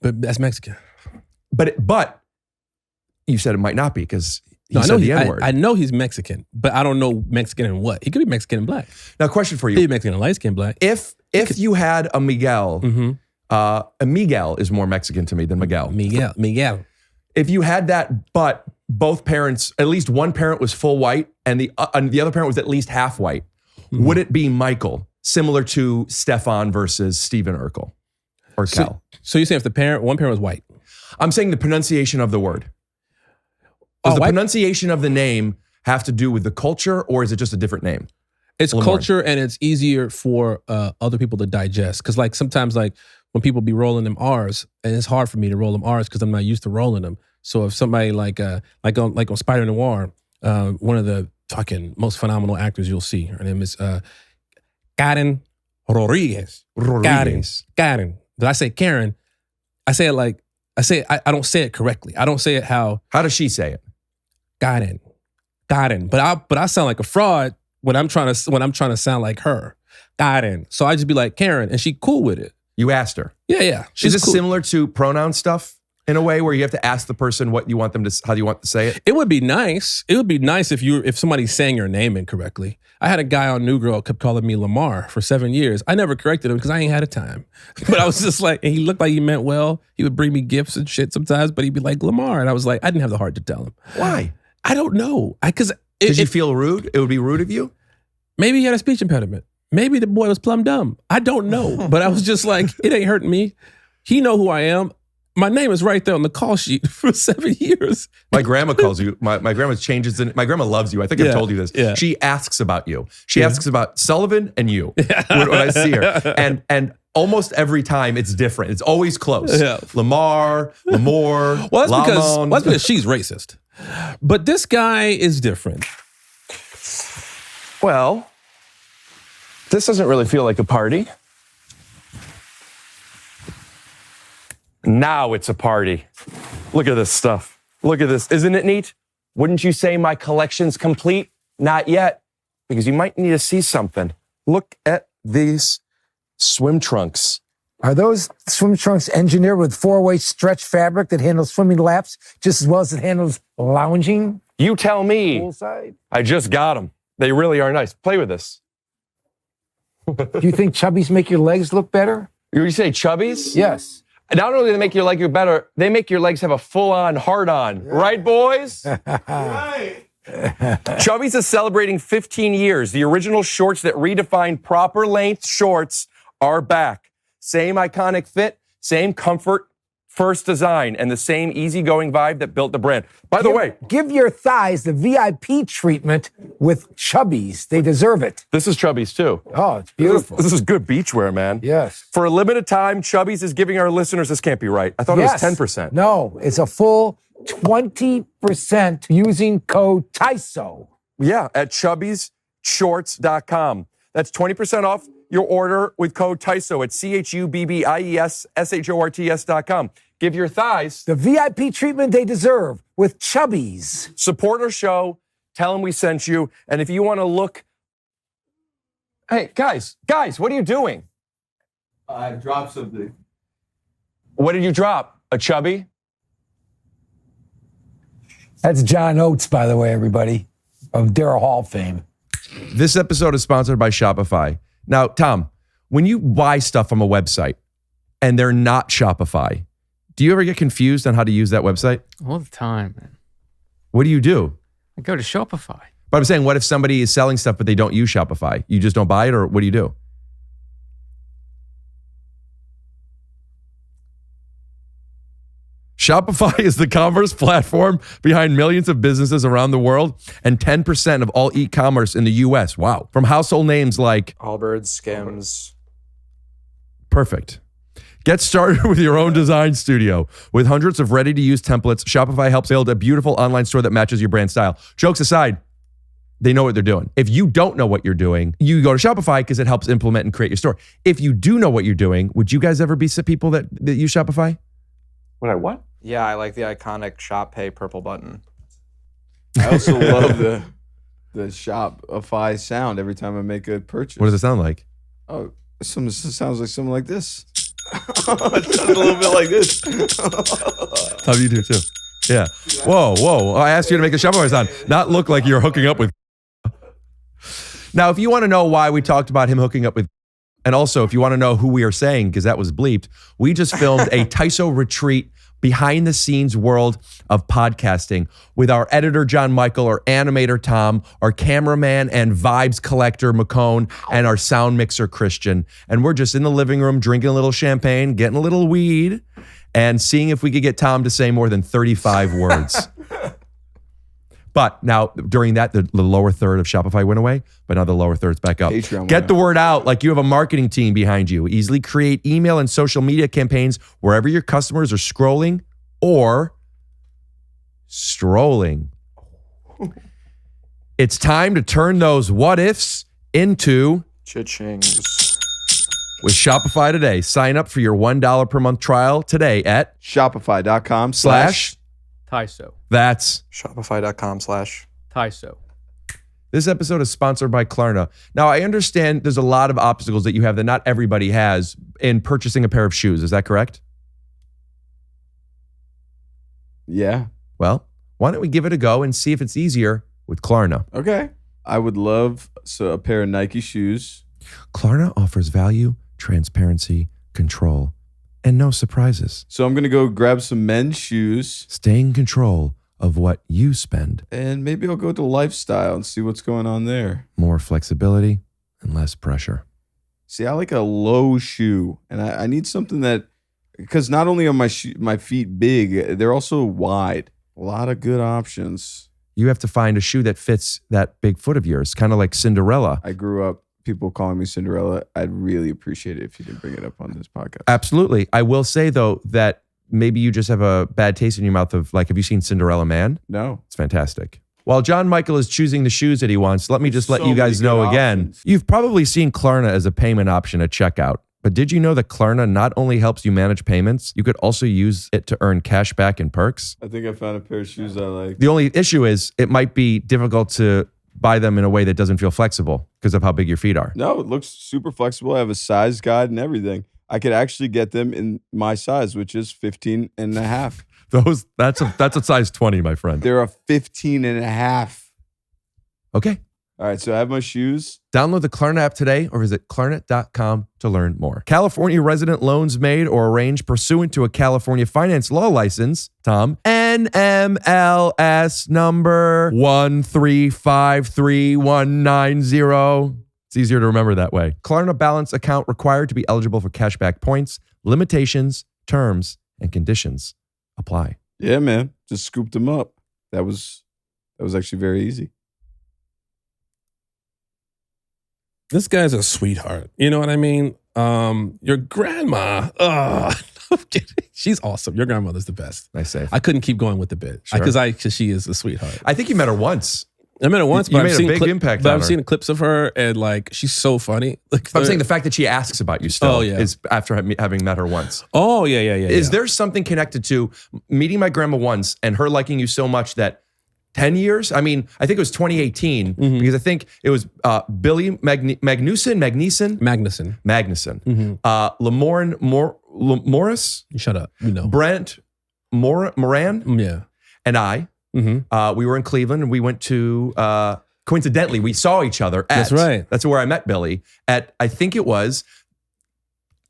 But that's Mexican. But you said it might not be because he I said know the N-word. I know he's Mexican, but I don't know Mexican and what. He could be Mexican and black. Now, question for He could you. be Mexican and light skin black. If you had a Miguel, a Miguel is more Mexican to me than Miguel. Miguel. If you had that, but both parents, at least one parent was full white and the other parent was at least half white, would it be Michael, similar to Stefan versus Stephen Urkel or Cal? So you're saying if one parent was white? I'm saying the pronunciation of the word. Does the pronunciation of the name have to do with the culture, or is it just a different name? It's Lamorne. culture, and it's easier for other people to digest. Because like sometimes like when people be rolling them R's, and it's hard for me to roll them R's because I'm not used to rolling them. So if somebody like on Spider-Noir, one of the fucking most phenomenal actors you'll see, her name is Karen Rodriguez. Karen. Did I say Karen? I say it like I don't say it correctly. I don't say it how. How does she say it? Karen. But I sound like a fraud when I'm trying to sound like her. Karen. So I just be like Karen, and she cool with it. You asked her. Yeah. Is this cool. similar to pronoun stuff in a way where you have to ask the person what you want them to, how do you want to say it? It would be nice. It would be nice if somebody's saying your name incorrectly. I had a guy on New Girl kept calling me Lamar for 7 years. I never corrected him because I ain't had a time. But I was just like, and he looked like he meant well. He would bring me gifts and shit sometimes, but he'd be like Lamar, and I was like, I didn't have the heart to tell him. Why? I don't know. Did you feel rude? It would be rude of you? Maybe he had a speech impediment. Maybe the boy was plumb dumb. I don't know. But I was just like, it ain't hurting me. He know who I am. My name is right there on the call sheet for 7 years. My grandma calls you. My grandma changes. My grandma loves you. I think I've told you this. Yeah. She asks about you. She asks about Sullivan and you when I see her. And almost every time it's different. It's always close. Yeah. Lamar, Lamore, Well, Lamone. that's because she's racist. But this guy is different. Well, this doesn't really feel like a party. Now it's a party. Look at this stuff. Look at this. Isn't it neat? Wouldn't you say my collection's complete? Not yet, because you might need to see something. Look at these swim trunks. Are those swim trunks engineered with 4-way stretch fabric that handles swimming laps just as well as it handles lounging? You tell me. Poolside? I just got them. They really are nice. Play with this. Do you think chubbies make your legs look better? You say chubbies? Yes. Not only do they make your leg look better, they make your legs have a full-on hard-on. Right, boys? Right. Chubbies is celebrating 15 years. The original shorts that redefined proper length shorts are back. Same iconic fit, same comfort, first design, and the same easygoing vibe that built the brand. By the way, give your thighs the VIP treatment with Chubbies. They deserve it. this is Chubbies too. Oh, it's beautiful. This is good beachwear, man. Yes. For a limited time, Chubbies is giving our listeners, this can't be right. I thought it was 10%. No, it's a full 20% using code TYSO. Yeah, at chubbiesshorts.com. That's 20% off your order with code TYSO at CHUBBIESSHORTS.com. Give your thighs the VIP treatment they deserve with Chubbies. Support our show. Tell them we sent you. And if you want to look, hey, guys, what are you doing? I dropped something. What did you drop? A chubby? That's John Oates, by the way, everybody, of Darryl Hall fame. This episode is sponsored by Shopify. Now, Tom, when you buy stuff from a website and they're not Shopify, do you ever get confused on how to use that website? All the time, man. What do you do? I go to Shopify. But I'm saying, what if somebody is selling stuff but they don't use Shopify? You just don't buy it, or what do you do? Shopify is the commerce platform behind millions of businesses around the world and 10% of all e-commerce in the US. Wow. From household names like Allbirds, Skims. Perfect. Get started with your own design studio. With hundreds of ready-to-use templates, Shopify helps build a beautiful online store that matches your brand style. Jokes aside, they know what they're doing. If you don't know what you're doing, you go to Shopify because it helps implement and create your store. If you do know what you're doing, would you guys ever be people that use Shopify? What? Yeah, I like the iconic Shop Pay purple button. I also love the Shopify sound every time I make a purchase. What does it sound like? Oh, it sounds like something like this. It sounds a little bit like this. How do you do too? Yeah. Whoa. I asked you to make a Shopify sound, not look like you're hooking up with. Now, if you want to know why we talked about him hooking up with, and also if you want to know who we are saying, because that was bleeped, we just filmed a TYSO retreat behind the scenes world of podcasting with our editor, JonMichael, our animator, Tom, our cameraman and vibes collector, McCone, and our sound mixer, Christian. And we're just in the living room drinking a little champagne, getting a little weed, and seeing if we could get Tom to say more than 35 words. But now, during that, the lower third of Shopify went away, but now the lower third's back up. Patreon Get the word out like you have a marketing team behind you. Easily create email and social media campaigns wherever your customers are scrolling or strolling. It's time to turn those what ifs into Cha-chings. with Shopify today. Sign up for your $1 per month trial today at Shopify.com/. TYSO. That's Shopify.com/TYSO. This episode is sponsored by Klarna. Now, I understand there's a lot of obstacles that you have that not everybody has in purchasing a pair of shoes. Is that correct? Yeah. Well, why don't we give it a go and see if it's easier with Klarna? Okay. I would love a pair of Nike shoes. Klarna offers value, transparency, control, and no surprises. So I'm going to go grab some men's shoes. Stay in control of what you spend. And maybe I'll go to lifestyle and see what's going on there. More flexibility and less pressure. See, I like a low shoe. And I need something that, because not only are my feet big, they're also wide. A lot of good options. You have to find a shoe that fits that big foot of yours, kind of like Cinderella. I grew up people calling me Cinderella. I'd really appreciate it if you didn't bring it up on this podcast. Absolutely. I will say, though, that maybe you just have a bad taste in your mouth of, like, have you seen Cinderella Man? No. It's fantastic. While JonMichael is choosing the shoes that he wants, let me just let So you guys many know good again. options. You've probably seen Klarna as a payment option at checkout. But did you know that Klarna not only helps you manage payments, you could also use it to earn cash back and perks? I think I found a pair of shoes I like. The only issue is it might be difficult to buy them in a way that doesn't feel flexible because of how big your feet are. No, it looks super flexible. I have a size guide and everything. I could actually get them in my size, which is 15 and a half. That's a size 20, my friend. They're a 15 and a half. Okay. All right, so I have my shoes. Download the Klarna app today or visit klarna.com to learn more. California resident loans made or arranged pursuant to a California finance law license, Tom, NMLS number 1353190. It's easier to remember that way. Klarna balance account required to be eligible for cashback points. Limitations, terms, and conditions apply. Yeah, man. Just scooped them up. That was actually very easy. This guy's a sweetheart. You know what I mean? Your grandma. I'm kidding. She's awesome. Your grandmother's the best. Nice save. I couldn't keep going with the bit Sure. because she is a sweetheart. I think you met her once. I met her once, You but made I've a seen big impact But on I've her. seen clips of her, and like she's so funny. Like I'm saying the fact that she asks about you still Oh, yeah. is after having met her once. Oh yeah. Is there something connected to meeting my grandma once and her liking you so much that 10 years? I mean, I think it was 2018 because I think it was Billy Magnuson. Lamorne Morris, You shut up. You know. Brent Moran, Yeah. and I. Mm-hmm. We were in Cleveland and we went to, coincidentally, we saw each other at. That's right. That's where I met Billy at, I think it was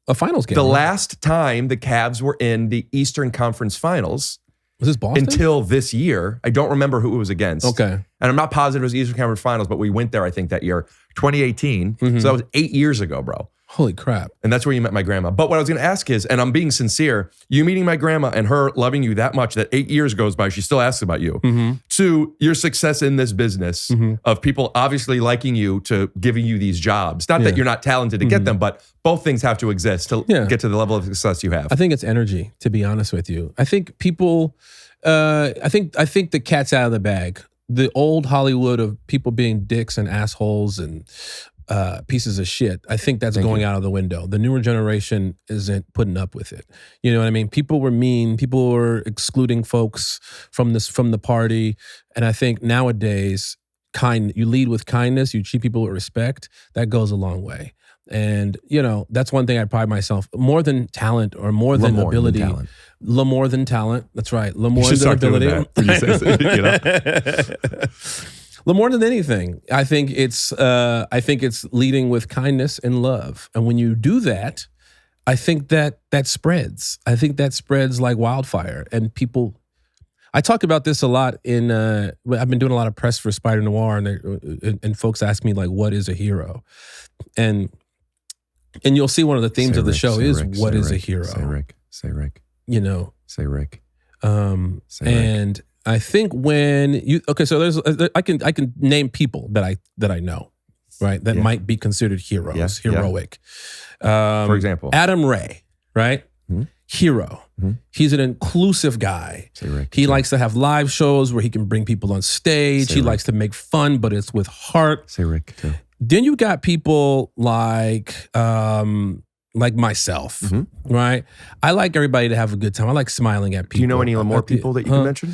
A finals game. the right? last time the Cavs were in the Eastern Conference Finals. Was this Boston? Until this year. I don't remember who it was against. Okay. And I'm not positive it was Eastern Conference Finals, but we went there, I think, that year, 2018. So that was 8 years ago, bro. Holy crap. And that's where you met my grandma. But what I was going to ask is, and I'm being sincere, you meeting my grandma and her loving you that much that 8 years goes by, she still asks about you, to your success in this business of people obviously liking you to giving you these jobs. Not that you're not talented to get them, but both things have to exist to get to the level of success you have. I think it's energy, to be honest with you. I think people, I think the cat's out of the bag. The old Hollywood of people being dicks and assholes and pieces of shit, I think that's going out of the window. The newer generation isn't putting up with it. You know what I mean? People were mean. People were excluding folks from the party. And I think nowadays, you lead with kindness, you treat people with respect, that goes a long way. And, that's one thing I pride myself, more than talent or more than ability. More than talent. That's right. More than ability. More than anything, I think it's leading with kindness and love. And when you do that, I think that spreads. I think that spreads like wildfire. And people, I talk about this a lot in, I've been doing a lot of press for Spider-Noir, and folks ask me, like, what is a hero? And you'll see one of the themes of the show is what is a hero? Say Rick. You know? Say Rick. And I think when you, okay, so I can name people that I know, right? That might be considered heroes, heroic. For example, Adam Ray, right? Mm-hmm. Hero. Mm-hmm. He's an inclusive guy. He likes to have live shows where he can bring people on stage. He likes to make fun, but it's with heart. Say Rick too. Then you got people like myself, right? I like everybody to have a good time. I like smiling at people. Do you know any Lamorne people that you can mention?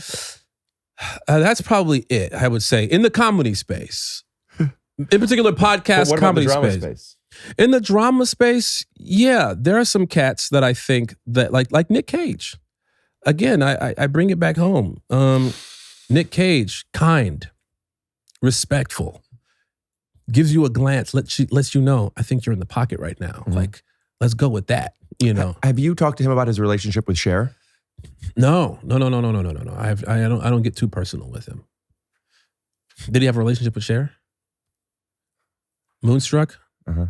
That's probably it, I would say. In the comedy space. In particular, podcast comedy space. In the drama space, yeah, there are some cats that I think that like Nick Cage. Again, I bring it back home. Nick Cage, kind, respectful, gives you a glance, lets you know, I think you're in the pocket right now. Mm-hmm. Like, let's go with that. You know. Have you talked to him about his relationship with Cher? No. I don't get too personal with him. Did he have a relationship with Cher? Moonstruck? Uh-huh.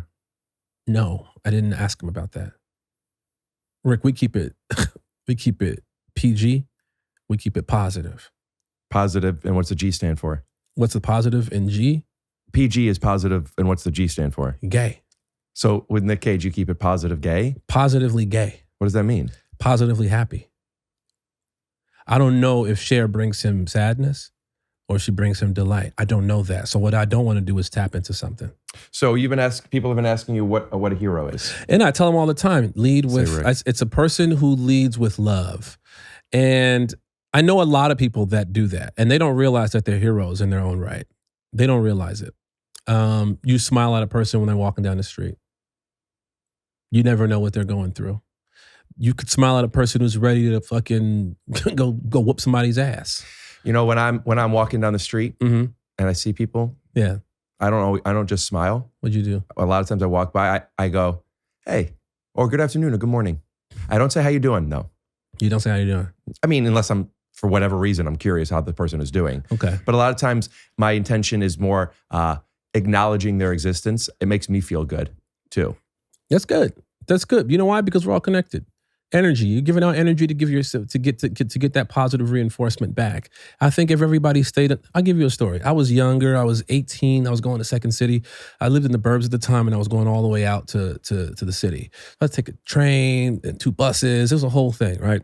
No, I didn't ask him about that. Rick, we keep it PG. We keep it positive. Positive, and what's the G stand for? What's the positive in G? PG is positive, and what's the G stand for? Gay. So with Nick Cage, you keep it positive gay? Positively gay. What does that mean? Positively happy. I don't know if Cher brings him sadness or she brings him delight. I don't know that. So what I don't want to do is tap into something. So people have been asking you what a hero is. And I tell them all the time, it's a person who leads with love. And I know a lot of people that do that, and they don't realize that they're heroes in their own right. They don't realize it. You smile at a person when they're walking down the street. You never know what they're going through. You could smile at a person who's ready to fucking go whoop somebody's ass. You know, when I'm walking down the street and I see people, I don't just smile. What'd you do? A lot of times I walk by, I go, hey, or good afternoon or good morning. I don't say how you doing. No. You don't say how you doing? I mean, unless for whatever reason, I'm curious how the person is doing. Okay. But a lot of times my intention is more acknowledging their existence. It makes me feel good too. That's good. That's good. You know why? Because we're all connected. Energy. You're giving out energy to give yourself to get that positive reinforcement back. I think if everybody stayed, I'll give you a story. I was younger. I was 18. I was going to Second City. I lived in the burbs at the time, and I was going all the way out to the city. I'd take a train and 2 buses. It was a whole thing, right?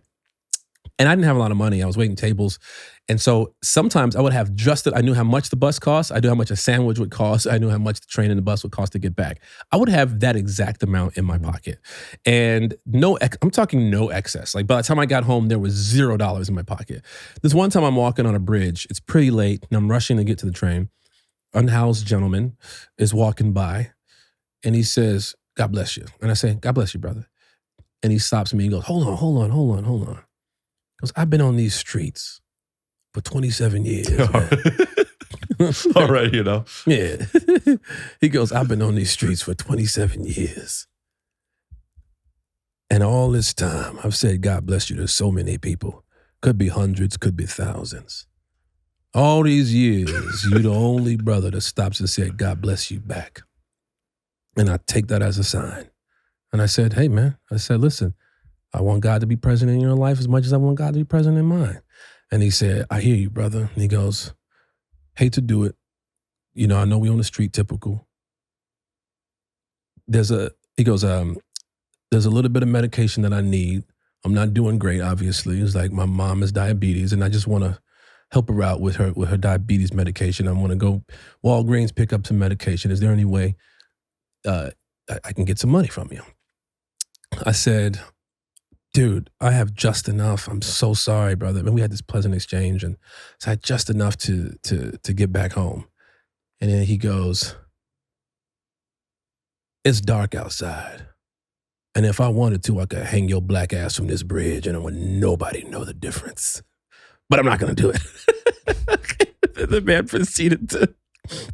And I didn't have a lot of money. I was waiting tables. And so sometimes I would have I knew how much the bus cost. I knew how much a sandwich would cost. I knew how much the train and the bus would cost to get back. I would have that exact amount in my pocket. And I'm talking no excess. Like by the time I got home, there was $0 in my pocket. This one time I'm walking on a bridge. It's pretty late and I'm rushing to get to the train. Unhoused gentleman is walking by and he says, God bless you. And I say, God bless you, brother. And he stops me and goes, hold on. He goes, I've been on these streets for 27 years. All right, you know. Yeah. He goes, I've been on these streets for 27 years. And all this time, I've said, God bless you to so many people. Could be hundreds, could be thousands. All these years, you're the only brother that stops and said, God bless you back. And I take that as a sign. And I said, hey, man, listen, I want God to be present in your life as much as I want God to be present in mine. And he said, I hear you, brother. And he goes, hate to do it. You know, I know we on the street, typical. There's a little bit of medication that I need. I'm not doing great, obviously. It's like my mom has diabetes and I just want to help her out with her diabetes medication. I want to go Walgreens, pick up some medication. Is there any way I can get some money from you? I said, dude, I have just enough. I'm so sorry, brother. And we had this pleasant exchange, and so I had just enough to get back home. And then he goes, it's dark outside. And if I wanted to, I could hang your black ass from this bridge and I would nobody know the difference. But I'm not going to do it. The man proceeded to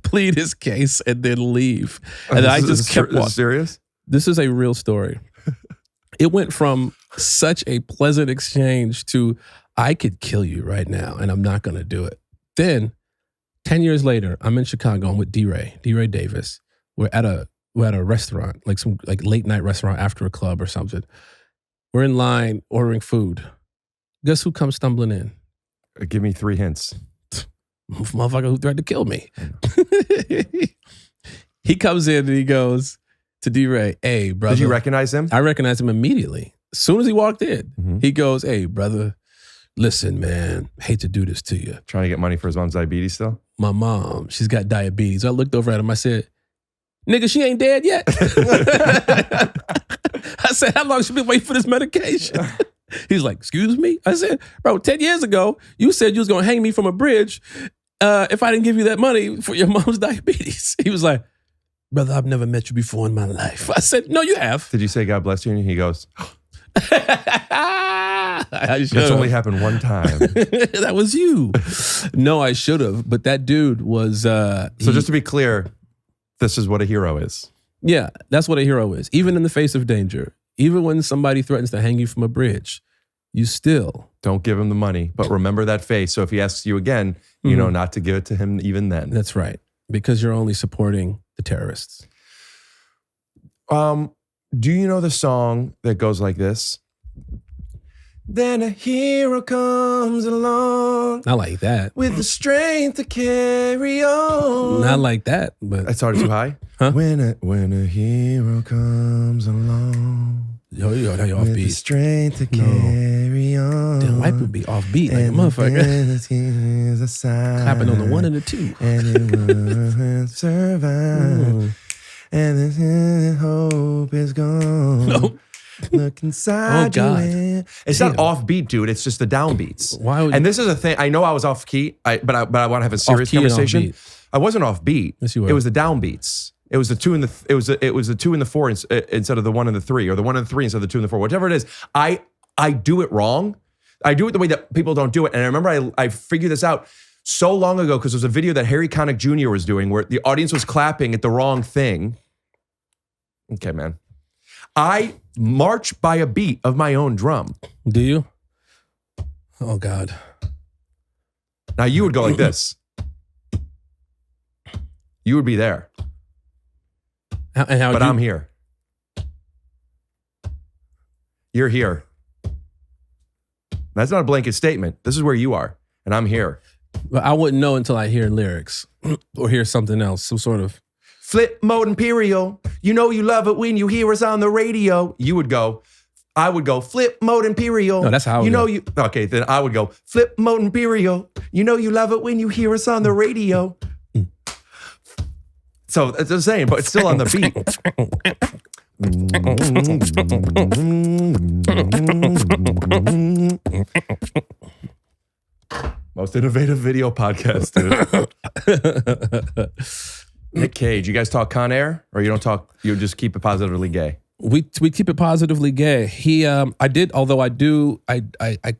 plead his case and then leave. And I just kept walking. Serious? This is a real story. It went from such a pleasant exchange to I could kill you right now and I'm not going to do it. Then 10 years later, I'm in Chicago. I'm with D-Ray Davis. We're at a restaurant, like some late night restaurant after a club or something. We're in line ordering food. Guess who comes stumbling in? Give me 3 hints. Motherfucker who threatened to kill me. He comes in and he goes to D-Ray, hey, brother. Did you recognize him? I recognized him immediately. As soon as he walked in, he goes, hey, brother, listen, man, hate to do this to you. Trying to get money for his mom's diabetes still? My mom, she's got diabetes. I looked over at him. I said, nigga, she ain't dead yet. I said, how long should we wait for this medication? He's like, excuse me? I said, bro, 10 years ago, you said you was going to hang me from a bridge if I didn't give you that money for your mom's diabetes. He was like, brother, I've never met you before in my life. I said, no, you have. Did you say God bless you? And he goes, That's only happened one time. That was you. No, I should have. But that dude was... So just to be clear, this is what a hero is. Yeah, that's what a hero is. Even in the face of danger, even when somebody threatens to hang you from a bridge, you still... Don't give him the money, but remember that face. So if he asks you again, you know not to give it to him even then. That's right. Because you're only supporting the terrorists. Do you know the song that goes like this? Then a hero comes along. Not like that. With the strength to carry on. Not like that, but... That's already too high? Huh? When a hero comes along. Yo, with the offbeat. strength to carry on. Damn, white would be offbeat like a motherfucker. Clapping on the 1 and the 2. And it will survive. And the hope is gone. No. Look inside Oh, God. you. It's not offbeat, dude. It's just the downbeats. Why would And this is a thing. I know I was off key, but I want to have a serious Off-key and conversation. offbeat. I wasn't offbeat. Yes, you were. It was the downbeats. It was the 2 and the it was the 2 and the 4 instead of the 1 and the 3, or the 1 and the 3 instead of the 2 and the 4. Whatever it is, I do it wrong. I do it the way that people don't do it. And I remember I figured this out so long ago because there was a video that Harry Connick Jr. was doing where the audience was clapping at the wrong thing. Okay, man. I march by a beat of my own drum. Do you? Oh, God. Now you would go like this. You would be there. But I'm here. You're here. That's not a blanket statement. This is where you are, and I'm here. But I wouldn't know until I hear lyrics or hear something else, some sort of... Flip mode Imperial. You know you love it when you hear us on the radio. You would go, I would go, flip mode Imperial. No, that's how I would you know go. you. Okay, then I would go, flip mode Imperial. You know you love it when you hear us on the radio. So it's the same, but it's still on the beat. Most innovative video podcast, dude. Nick Cage, you guys talk Con Air, or you don't talk? You just keep it positively gay. We keep it positively gay. He I did, although I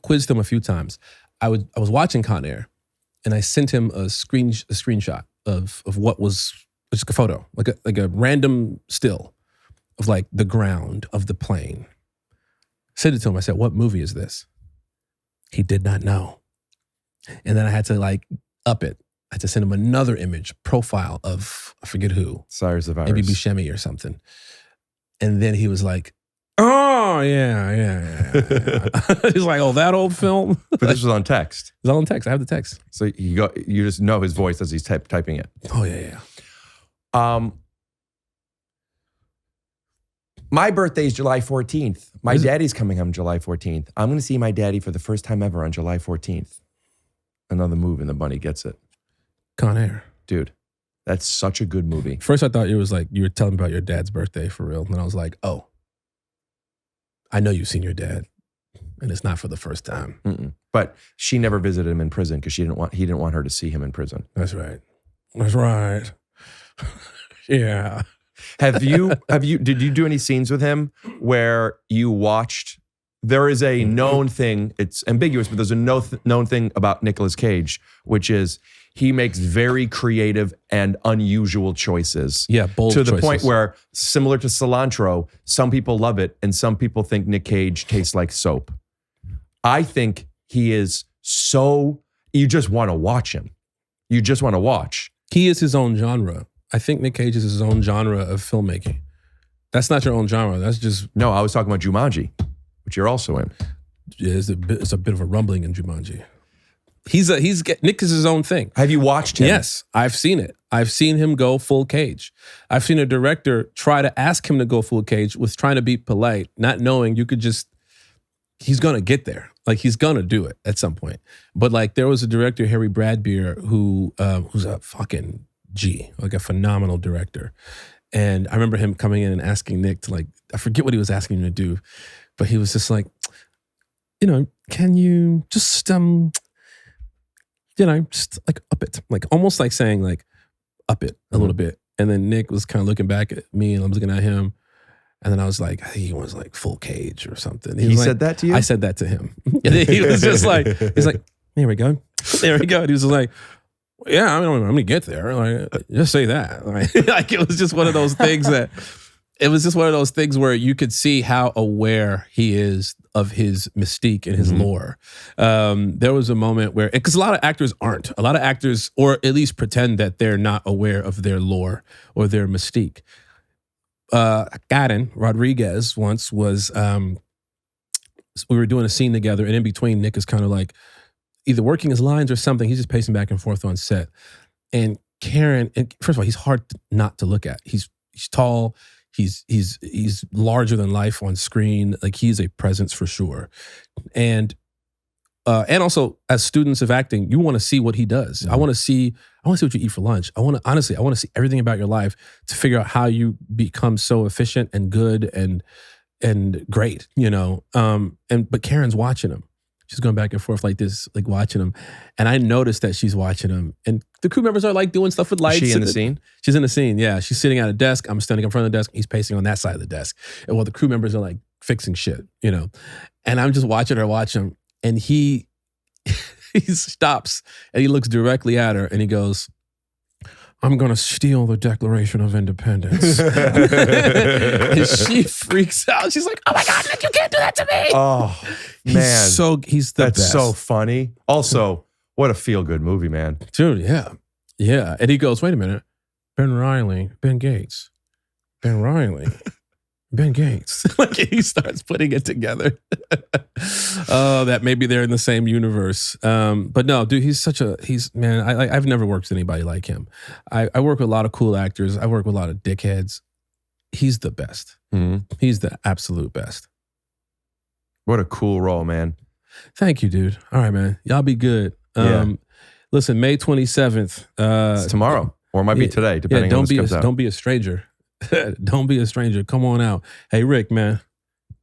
quizzed him a few times. I was watching Con Air, and I sent him a screenshot of what was just a photo, like a random still of like the ground of the plane. Sent it to him. I said, "What movie is this?" He did not know, and then I had to like up it. I had to send him another image profile of I forget who, Cyrus the Virus, maybe Buscemi or something. And then he was like, "Oh yeah." He's like, "Oh, that old film." But this was on text. It's all in text. I have the text. So you just know his voice as he's typing it. Oh yeah. My birthday is July 14th. My daddy's coming on July 14th. I'm going to see my daddy for the first time ever on July 14th. Another move and the bunny gets it. Con Air. Dude, that's such a good movie. First I thought it was like you were telling me about your dad's birthday for real. And then I was like, oh, I know you've seen your dad. And it's not for the first time. Mm-mm. But she never visited him in prison because he didn't want her to see him in prison. That's right. That's right. Yeah. Did you do any scenes with him where you watched there is a known thing. It's ambiguous, but there's a known thing about Nicolas Cage, which is he makes very creative and unusual choices. Yeah, bold to the choices. point where, similar to cilantro, some people love it and some people think Nick Cage tastes like soap. I think he is so, you just want to watch him. You just want to watch. He is his own genre. I think Nick Cage is his own genre of filmmaking. That's not your own genre. That's just... No, I was talking about Jumanji, which you're also in. Yeah, it's a bit of a rumbling in Jumanji. Nick is his own thing. Have you watched him? Yes, I've seen it. I've seen him go full Cage. I've seen a director try to ask him to go full Cage, was trying to be polite, not knowing you could just, he's going to get there. Like, he's going to do it at some point. But like, there was a director, Harry Bradbeer, who's a fucking G, like a phenomenal director. And I remember him coming in and asking Nick to, like, I forget what he was asking him to do, but he was just like, can you just, just like up it, like almost like saying like up it a little bit. And then Nick was kind of looking back at me and I'm looking at him. And then I was like, I think he was like full Cage or something. He was said like, that to you? I said that to him. And he was just like, he's like, there we go. There we go. And he was just like, yeah, I'm going to get there. Like, just say that. Like, it was just one of those things where you could see how aware he is of his mystique and his lore. There was a moment where, because a lot of actors aren't. A lot of actors, or at least pretend that they're not aware of their lore or their mystique. Karen Rodriguez once was, we were doing a scene together, and in between, Nick is kind of like either working his lines or something. He's just pacing back and forth on set. And Karen, first of all, he's hard not to look at. He's tall. He's larger than life on screen. Like, he's a presence for sure. And also, as students of acting, you want to see what he does. I want to see what you eat for lunch. I want to see everything about your life to figure out how you become so efficient and good and great, but Karen's watching him. She's going back and forth like this, like watching him. And I noticed that she's watching him. And the crew members are like doing stuff with lights. Is she in the scene? She's in the scene, yeah. She's sitting at a desk. I'm standing in front of the desk. He's pacing on that side of the desk. And while the crew members are like fixing shit, And I'm just watching her watch him. And he stops and he looks directly at her and he goes, I'm going to steal the Declaration of Independence. And she freaks out. She's like, oh my God, Nick, you can't do that to me. Oh, man. He's the That's best. so funny. Also, what a feel-good movie, man. Dude, yeah. Yeah. And he goes, wait a minute. Ben Gates. Ben Gates. Like, he starts putting it together. Oh, that maybe they're in the same universe. But no, dude, I've never worked with anybody like him. I work with a lot of cool actors. I work with a lot of dickheads. He's the best. Mm-hmm. He's the absolute best. What a cool role, man. Thank you, dude. All right, man. Y'all be good. Listen, May 27th. It's tomorrow, or it might be today, depending on when this comes out. Don't be a stranger. Don't be a stranger. Come on out. Hey, Rick, man.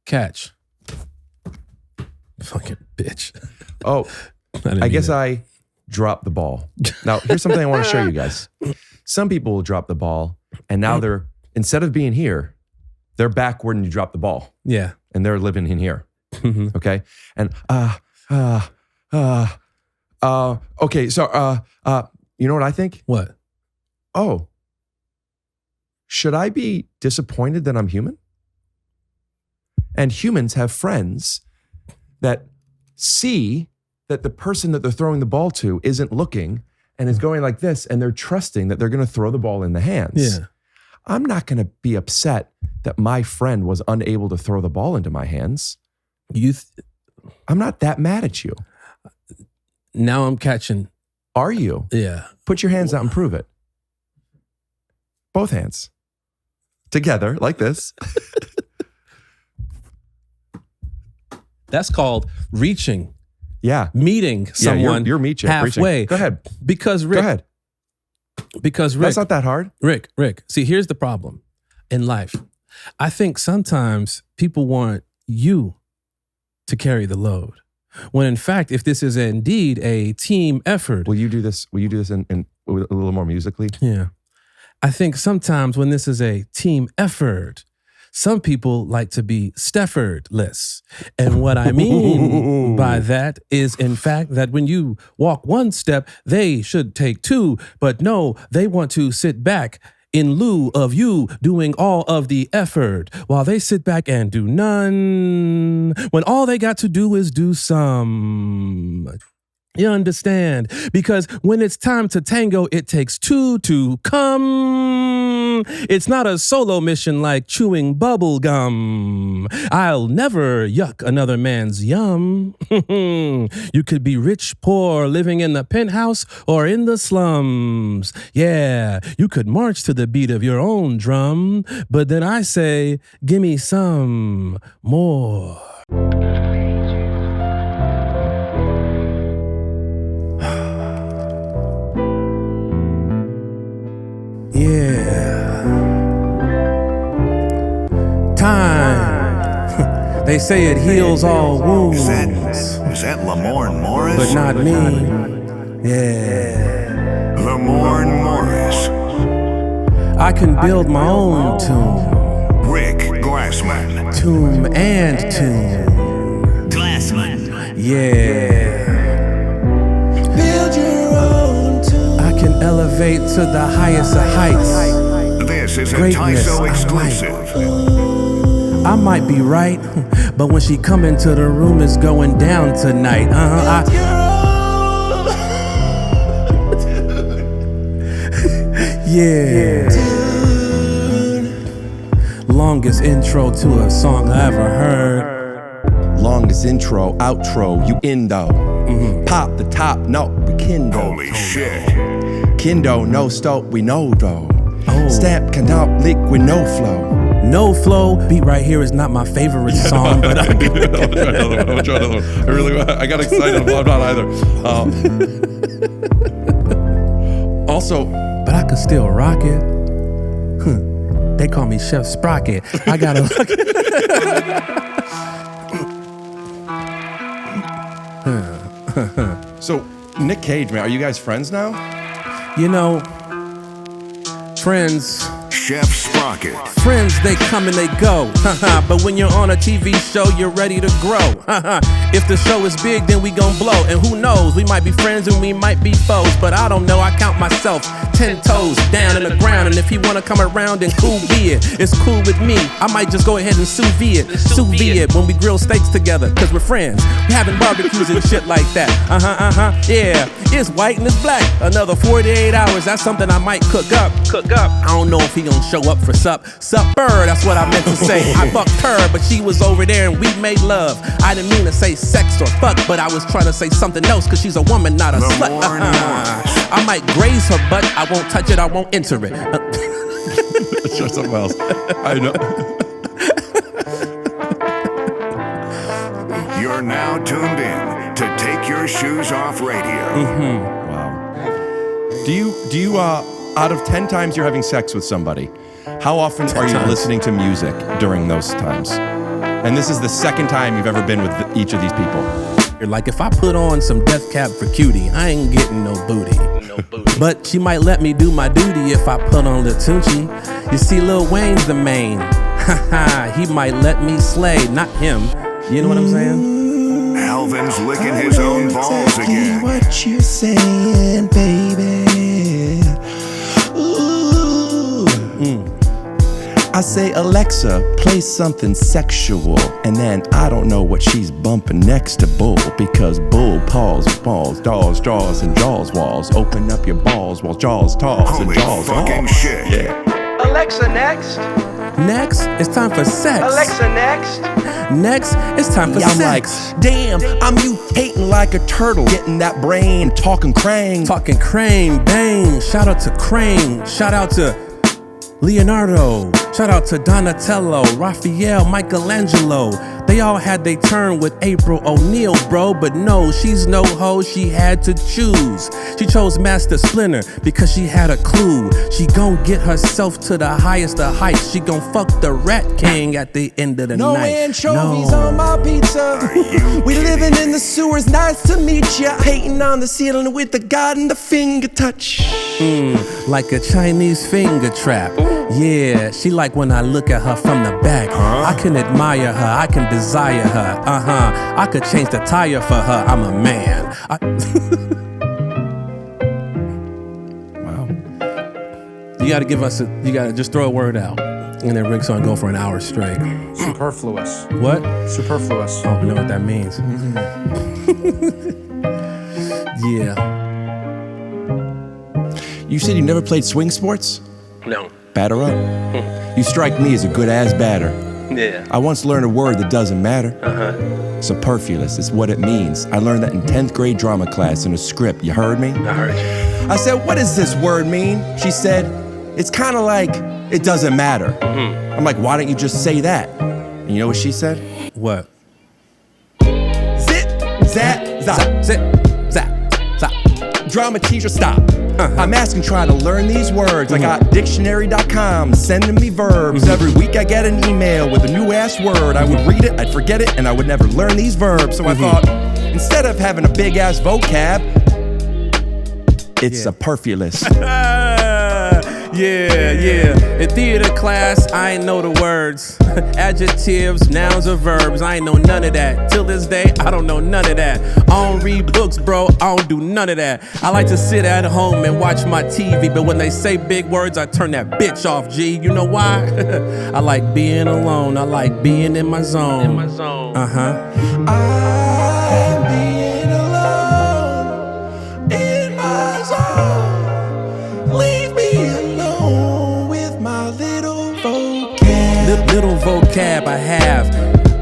Catch. Fucking bitch. Oh, I guess I dropped the ball. Now, here's something I want to show you guys. Some people will drop the ball, and now they're, instead of being here, they're back when you drop the ball. Yeah. And they're living in here. Okay? And, okay, so, you know what I think? What? Oh. Should I be disappointed that I'm human? And humans have friends that see that the person that they're throwing the ball to isn't looking and is going like this, and they're trusting that they're going to throw the ball in the hands. Yeah. I'm not going to be upset that my friend was unable to throw the ball into my hands. I'm not that mad at you. Now I'm catching. Are you? Yeah. Put your hands out and prove it. Both hands. Together, like this. That's called reaching. Yeah. Meeting someone you're reaching. halfway. Go ahead. Because Rick. Go ahead. Because Rick. That's not that hard. Rick. See, here's the problem in life. I think sometimes people want you to carry the load. When in fact, if this is indeed a team effort. Will you do this in a little more musically? Yeah. I think sometimes when this is a team effort, Some people like to be Steffordless. And what I mean by that is, in fact, that when you walk one step, they should take two. But no, they want to sit back in lieu of you doing all of the effort while they sit back and do none, when all they got to do is do some. You understand? Because when it's time to tango, it takes two to come. It's not a solo mission like chewing bubble gum. I'll never yuck another man's yum. You could be rich, poor, living in the penthouse or in the slums. Yeah, you could march to the beat of your own drum. But then I say, give me some more. Yeah. Time. They say it heals all wounds. Is that Lamorne Morris? But not me. Yeah. Lamorne Morris. I can build my own tomb. Rick Glassman. Tomb and tomb. Glassman. Yeah. Build your own tomb. I can elevate to the highest of heights. This is Greatness, a TYSO exclusive. I might be right, but when she come into the room, it's going down tonight. Yeah. Longest intro to a song I ever heard. Longest intro, outro, you indo. Pop the top, no, we kendo. Holy shit. Kendo, no stop, we know though. Step can out liquid, no flow. No flow, beat right here is not my favorite song, but I'll try another one. I got excited. I'm not either. Also, but I could still rock it. They call me Chef Sprocket. I gotta So, Nick Cage, man, are you guys friends now? You know, friends. Chef Sprocket. Friends, they come and they go. But when you're on a TV show, you're ready to grow. If the show is big, then we gon' blow. And who knows, we might be friends and we might be foes. But I don't know, I count myself 10 toes down in the ground. And if he wanna come around, then cool be it. It's cool with me. I might just go ahead and sous vide it. Sous vide it when we grill steaks together. Cause we're friends. We having barbecues and shit like that. Yeah, it's white and it's black. Another 48 hours, that's something I might cook up. I don't know if he gon' show up for supper, that's what I meant to say. I fucked her, but she was over there and we made love. I didn't mean to say sex or fuck, but I was trying to say something else, cause she's a woman, not a slut. I might graze her butt, I won't touch it, I won't enter it. Sure, something else. I know. You're now tuned in to Take Your Shoes Off Radio. Wow. Do you out of 10 times you're having sex with somebody, how often are you listening to music during those times? And this is the second time you've ever been with each of these people. Like if I put on some Death Cab for Cutie, I ain't getting no booty. But she might let me do my duty if I put on Lil Tunechi. You see, Lil Wayne's the main. He might let me slay, not him. You know what I'm saying? Alvin's licking his own balls again. What you saying, baby? I say, Alexa, play something sexual. And then I don't know what she's bumping next to Bull. Because Bull paws, balls, dolls, jaws, and jaws walls. Open up your balls while jaws toss and Holy jaws fucking walls. shit. Yeah. Alexa, next. Next, it's time for sex. Alexa, next. Next, it's time for I'm sex. like, damn, I'm mutating like a turtle. Getting that brain, talking crane. Talking Crane, bang. Shout out to Crane. Shout out to Leonardo. Shout out to Donatello, Raphael, Michelangelo. They all had their turn with April O'Neil, bro. But no, she's no hoe, she had to choose. She chose Master Splinter because she had a clue. She gon' get herself to the highest of heights. She gon' fuck the Rat King at the end of the No night. anchovies on my pizza. We living in the sewers, nice to meet ya. Hating on the ceiling with the God and the finger touch. Like a Chinese finger trap. Yeah, she like when I look at her from the back. I can admire her, I can desire her. I could change the tire for her, I'm a man. Wow. You gotta give us you gotta just throw a word out. And then Rick's gonna go for an hour straight. Superfluous. What? Superfluous. Oh, we know what that means. Yeah. You said you never played swing sports? No. Batter up. You strike me as a good-ass batter. Yeah. I once learned a word that doesn't matter. Superfluous is what it means. I learned that in 10th grade drama class in a script. You heard me? I heard you. I said, what does this word mean? She said, it's kind of like it doesn't matter. I'm like, why don't you just say that? And you know what she said? What? Zit, zat, zap. Zit, zap, zap. Drama teacher, stop. I'm asking, trying to learn these words. I got dictionary.com sending me verbs. Every week I get an email with a new ass word. I would read it, I'd forget it, and I would never learn these verbs. So I thought, instead of having a big ass vocab, it's superfluous. Yeah. In theater class, I ain't know the words. Adjectives, nouns, or verbs. I ain't know none of that. Till this day, I don't know none of that. I don't read books, bro. I don't do none of that. I like to sit at home and watch my TV, but when they say big words, I turn that bitch off, G. You know why? I like being alone. I like being in my zone. I'm being alone in my zone. Leave me alone with my little vocab. Little vocab I have.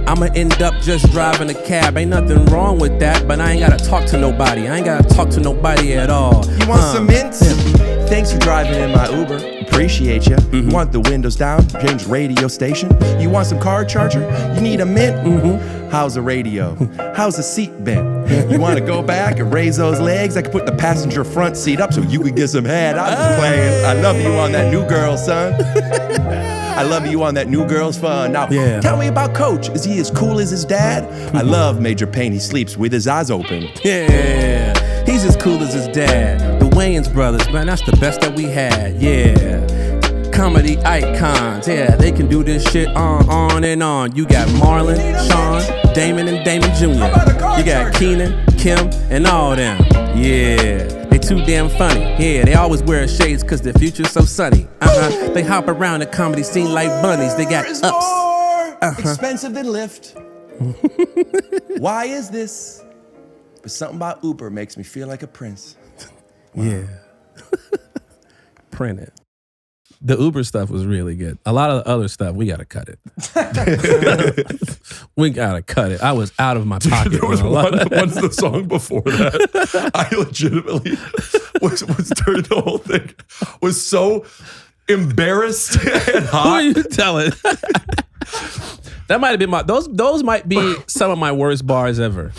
I'ma end up just driving a cab. Ain't nothing wrong with that, but I ain't gotta talk to nobody. I ain't gotta talk to nobody at all. You want some mints? Thanks for driving in my Uber. Appreciate ya. You want the windows down? Change radio station. You want some car charger? You need a mint? How's the radio? How's the seat bent? You want to go back and raise those legs? I could put the passenger front seat up so you could get some head. I'm just playing. I love you on that new girl, son. I love you on that new girl's fun. Now, tell me about Coach. Is he as cool as his dad? I love Major Payne. He sleeps with his eyes open. Yeah, he's as cool as his dad. The Wayans brothers, man, that's the best that we had. Yeah, comedy icons. Yeah, they can do this shit on and on. You got Marlon, Sean, Damon, and Damon Jr. You got Keenan, Kim, and all them. Yeah, they too damn funny. Yeah, they always wear shades cause the future's so sunny. They hop around the comedy scene like bunnies. They got ups. More expensive than Lyft. Why is this? But something about Uber makes me feel like a prince. Yeah. Print it. The Uber stuff was really good. A lot of the other stuff, we gotta cut it. We gotta cut it. I was out of my pocket. There was once the song before that, I legitimately was during the whole thing, was so embarrassed and hot. Who are you telling? That might have been those might be some of my worst bars ever.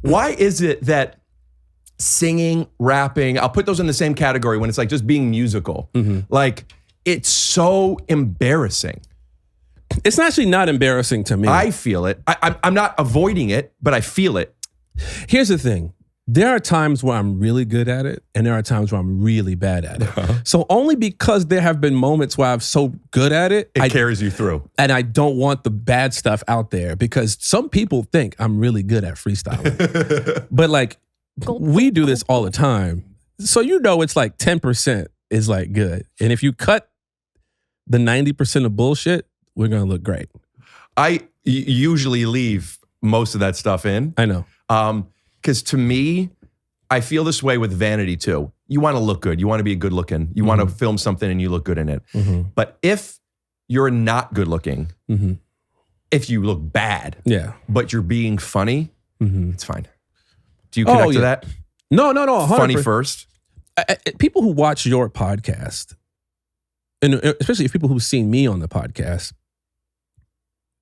Why is it that singing, rapping, I'll put those in the same category when it's like just being musical. Like, it's so embarrassing. It's actually not embarrassing to me. I feel it. I'm not avoiding it, but I feel it. Here's the thing. There are times where I'm really good at it, and there are times where I'm really bad at it. So only because there have been moments where I'm so good at it, it carries you through. And I don't want the bad stuff out there because some people think I'm really good at freestyling. But like, we do this all the time. So you know it's like 10% is like good. And if you cut the 90% of bullshit, we're going to look great. I usually leave most of that stuff in. I know. Because to me, I feel this way with vanity too. You want to look good. You want to be good looking. You want to film something and you look good in it. But if you're not good looking, if you look bad, but you're being funny, it's fine. Do you connect to that? No. 100%. Funny first? People who watch your podcast, and especially if people who've seen me on the podcast,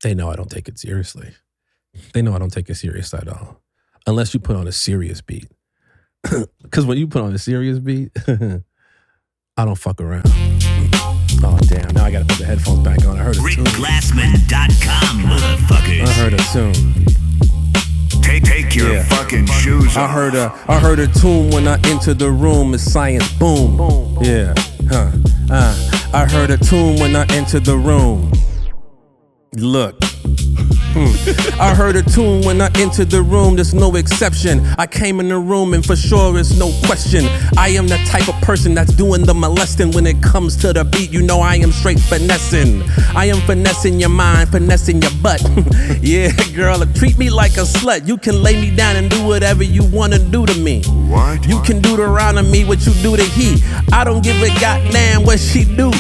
they know I don't take it seriously. They know I don't take it serious at all. Unless you put on a serious beat. Because when you put on a serious beat, I don't fuck around. Oh, damn. Now I got to put the headphones back on. I heard a tune. RickGlassman.com, motherfuckers. I heard a tune. Take your fucking shoes off. I heard a tune when I entered the room. It's science, boom. Yeah, I heard a tune when I entered the room. Look. I heard a tune when I entered the room, there's no exception. I came in the room and for sure it's no question. I am the type of person that's doing the molesting. When it comes to the beat, you know I am straight finessing. I am finessing your mind, finessing your butt. Yeah, girl, treat me like a slut. You can lay me down and do whatever you wanna do to me. What? You can do to around me what you do to he. I don't give a goddamn what she do.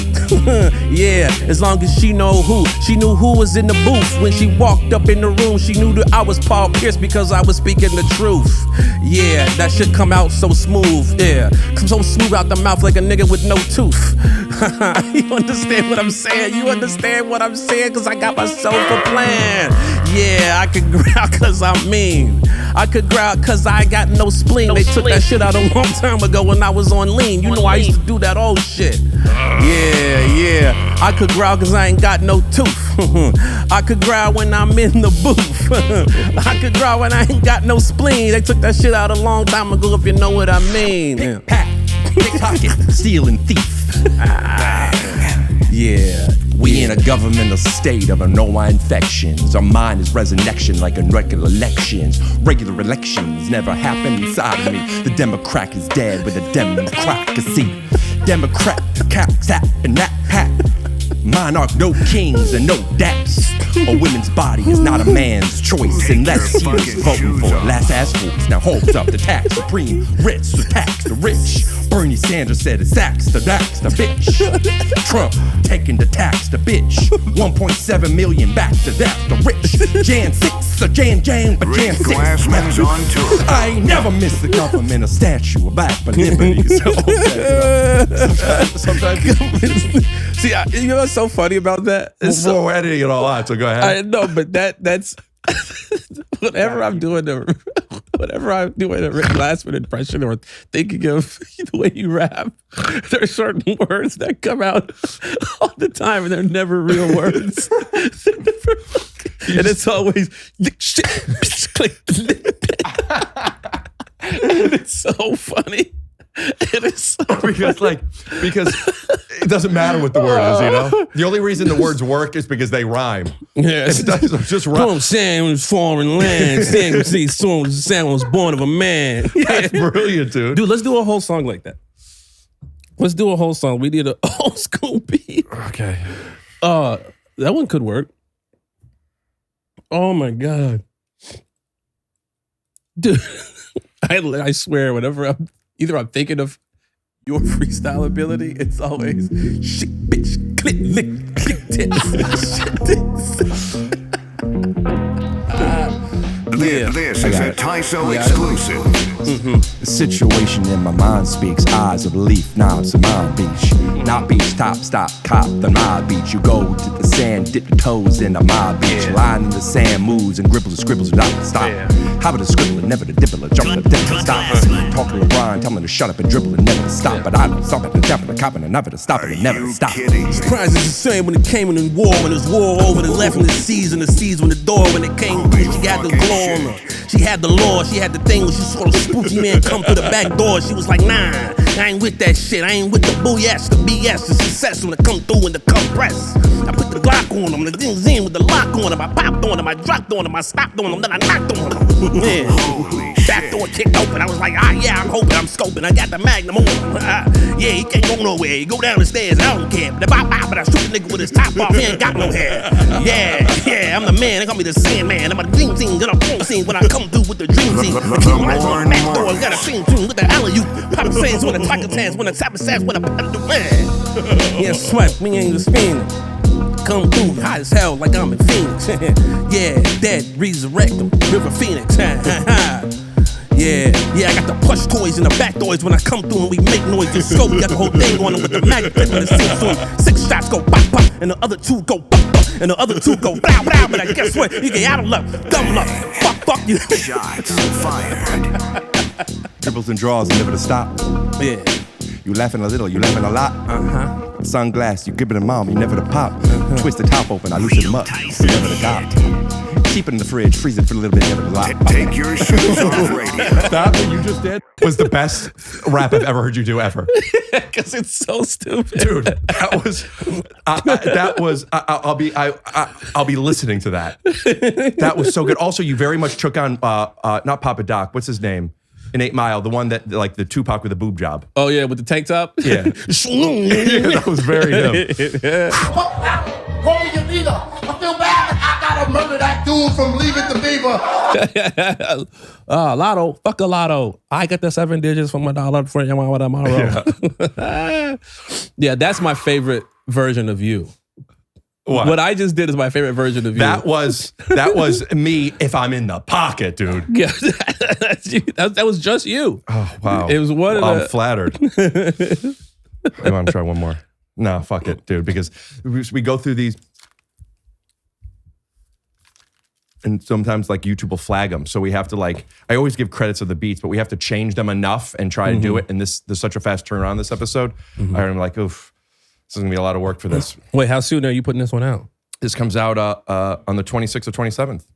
Yeah, as long as she know who. She knew who was in the booth when she walked up in the room. She knew that I was Paul Pierce because I was speaking the truth. Yeah, that shit come out so smooth. Yeah, come so smooth out the mouth like a nigga with no tooth. You understand what I'm saying? You understand what I'm saying? Cause I got myself a plan. Yeah, I could growl cause I'm mean. I could growl cause I got no spleen. They took that shit out a long time ago when I was on lean. You know I used to do that old shit. Yeah, I could growl cause I ain't got no tooth. I could growl when I'm in the booth. I could growl when I ain't got no spleen. They took that shit out a long time ago, if you know what I mean. Pickpocket, pickpocket, stealing thief. Yeah, we in a governmental state of NOI infections. Our mind is resurrection like in regular elections. Regular elections never happen inside of me. The Democrat is dead with a democracy. Democrat, cap, tap, and that hat. Monarch, no kings and no daps. A woman's body is not a man's choice unless he was voting for a last ass voice. Now holds up the tax supreme, rich to tax the rich. Bernie Sanders said it's axe the bitch. Trump taking the tax the bitch. 1.7 million back to that the rich. Jan 6 or Jan, but Jan 6. Glassman's on tour. I ain't never missed the government a statue of black liberty. Sometimes. See, you know what's so funny about that? We're editing it all out, so go ahead. I know, but that's whenever I'm doing a Rick Glassman impression or thinking of the way you rap, there are certain words that come out all the time and they're never real words. And it's always and it's so funny. It is so because it doesn't matter what the word is, you know? The only reason the words work is because they rhyme. Yeah, it doesn't just rhyme. I'm saying it was foreign land. Saying someone was born of a man. That's brilliant, dude. Dude, let's do a whole song like that. Let's do a whole song. We need an old school beat. Okay. That one could work. Oh my God. Dude, I swear, whenever I'm thinking of your freestyle ability, it's always shit, bitch, click, lick, click, tits. This is a TYSO exclusive. The situation in my mind speaks eyes of belief. Now it's a mind beach. Not beach, top, stop, cop, the mob beach. You go to the sand, dip your toes in the mob beach. Line in the sand, moves and gribbles and scribbles, not stop. How about a scribbler, never the dibbler, jump the dip to stop. Talk to LeBron, tell me to shut up and dribble and never to stop. But I don't stop at the jump and the cop and never to stop it and never to stop. Surprise is the same when it came in the war. When it was war over the left and the seas when the door. When it came through, she got the glow on her. She had the law, she had the thing when she saw the spooky man come through the back door. She was like, nah, I ain't with that shit. I ain't with the booyah, the BS, the success when it come through in the compress. I put the Glock on him, the zing with the lock on him. I popped on him, I dropped on him, I stopped on him, then I knocked on him. Yeah. Back door kicked open. I was like, yeah, I'm hoping, I'm scoping. I got the magnum on him. Yeah, he can't go nowhere. He go down the stairs, I don't care. But I shoot the nigga with his top off. He ain't got no hair. Yeah, I'm the man. They call me the Sandman. I'm a dream team, got a phone scene when I come through with the dream team. I keep my eyes on the back door. Got a thing tune with the alley-oop. Pop sayings when the taco tands, when the tap says, when I do man. Yeah, sweat, we ain't just spinning. Come through, hot as hell, like I'm in Phoenix. Yeah, dead, resurrect them, River Phoenix. Yeah, I got the plush toys and the back doors when I come through and we make noise. The scope got the whole thing on them with the magic clip and the sing to 'em. 6 shots go pop, pop, and the other 2 go pop, pop. and the other two go blah blah. But I guess what? You get out of luck, double up, fuck you. Shots fired. Dribbles and draws, never to stop. Yeah. You laughing a little, you laughing a lot. Sunglass, you give it a mom, you never to pop. Twist the top open, I loosen them up. You never to adopt. Keep it in the fridge, freeze it for a little bit, never to lock. Take your shoes off radio. That what you just did was the best rap I've ever heard you do ever. Because it's so stupid. Dude, that was I'll be listening to that. That was so good. Also, you very much took on not Papa Doc, what's his name? In 8 Mile, the one that like the Tupac with the boob job. Oh yeah, with the tank top? Yeah. Yeah, that was very him. Call me your leader. I feel bad that I gotta murder that dude from Leave It to Beaver. Lotto, fuck a lotto. I got the 7 digits from my dollar for tomorrow. Yeah, that's my favorite version of you. What I just did is my favorite version of you. That was me if I'm in the pocket, dude. Yeah, that was just you. Oh wow. It was one of I'm flattered. I want to try one more. No, fuck it, dude, because we go through these and sometimes like YouTube will flag them. So we have to like, I always give credits of the beats, but we have to change them enough and try to do it. And there's such a fast turnaround this episode. I'm like, oof, this is gonna be a lot of work for this. Wait, how soon are you putting this one out? This comes out on the 26th or 27th.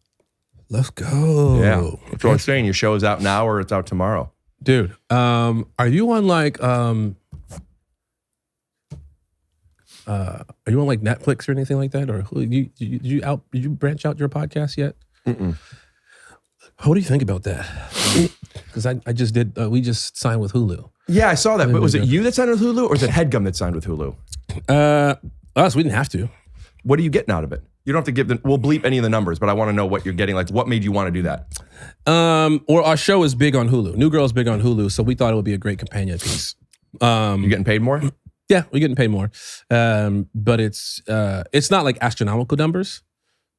Let's go. Yeah. So I'm saying your show is out now or it's out tomorrow. Dude, are you on like Netflix or anything like that? Or did you branch out your podcast yet? What do you think about that? Because I just did, we just signed with Hulu. Yeah, I saw that. But was it you that signed with Hulu or is it Headgum that signed with Hulu? Us, we didn't have to. What are you getting out of it? You don't have to give them, we'll bleep any of the numbers, but I want to know what you're getting. Like, what made you want to do that? Or our show is big on Hulu. New Girl's big on Hulu, so we thought it would be a great companion piece. You getting paid more? Yeah, we're getting paid more. But it's not like astronomical numbers,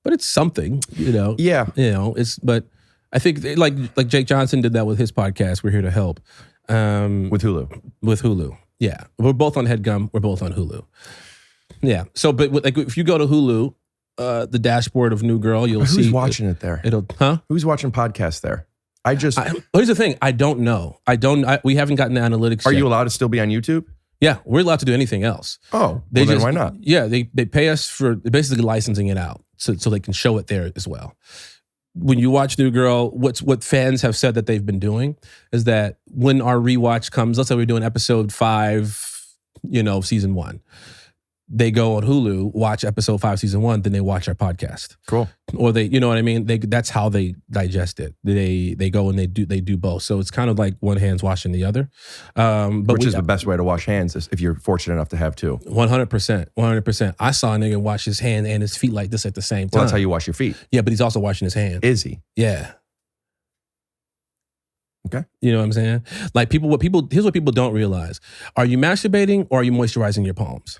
but it's something, you know. Yeah. You know, but I think like Jake Johnson did that with his podcast, We're Here to Help. With Hulu. With Hulu. Yeah. We're both on HeadGum. We're both on Hulu. Yeah. So, but like if you go to Hulu, the dashboard of New Girl, you'll see. Who's watching it there? Who's watching podcasts there? Here's the thing. I don't know. We haven't gotten the analytics Are yet. you allowed to still be on YouTube? Yeah, we're allowed to do anything else. Oh, then why not? Yeah, they pay us for basically licensing it out so they can show it there as well. When you watch New Girl, what fans have said that they've been doing is that when our rewatch comes, let's say we're doing episode 5, season 1. They go on Hulu, watch episode 5, season 1, then they watch our podcast. Cool. Or they, you know what I mean? That's how they digest it. They go and they do both. So it's kind of like one hand's washing the other. Which is the best way to wash hands if you're fortunate enough to have two. 100%. I saw a nigga wash his hand and his feet like this at the same time. Well, that's how you wash your feet. Yeah, but he's also washing his hand. Is he? Yeah. Okay. You know what I'm saying? Like here's what people don't realize. Are you masturbating or are you moisturizing your palms?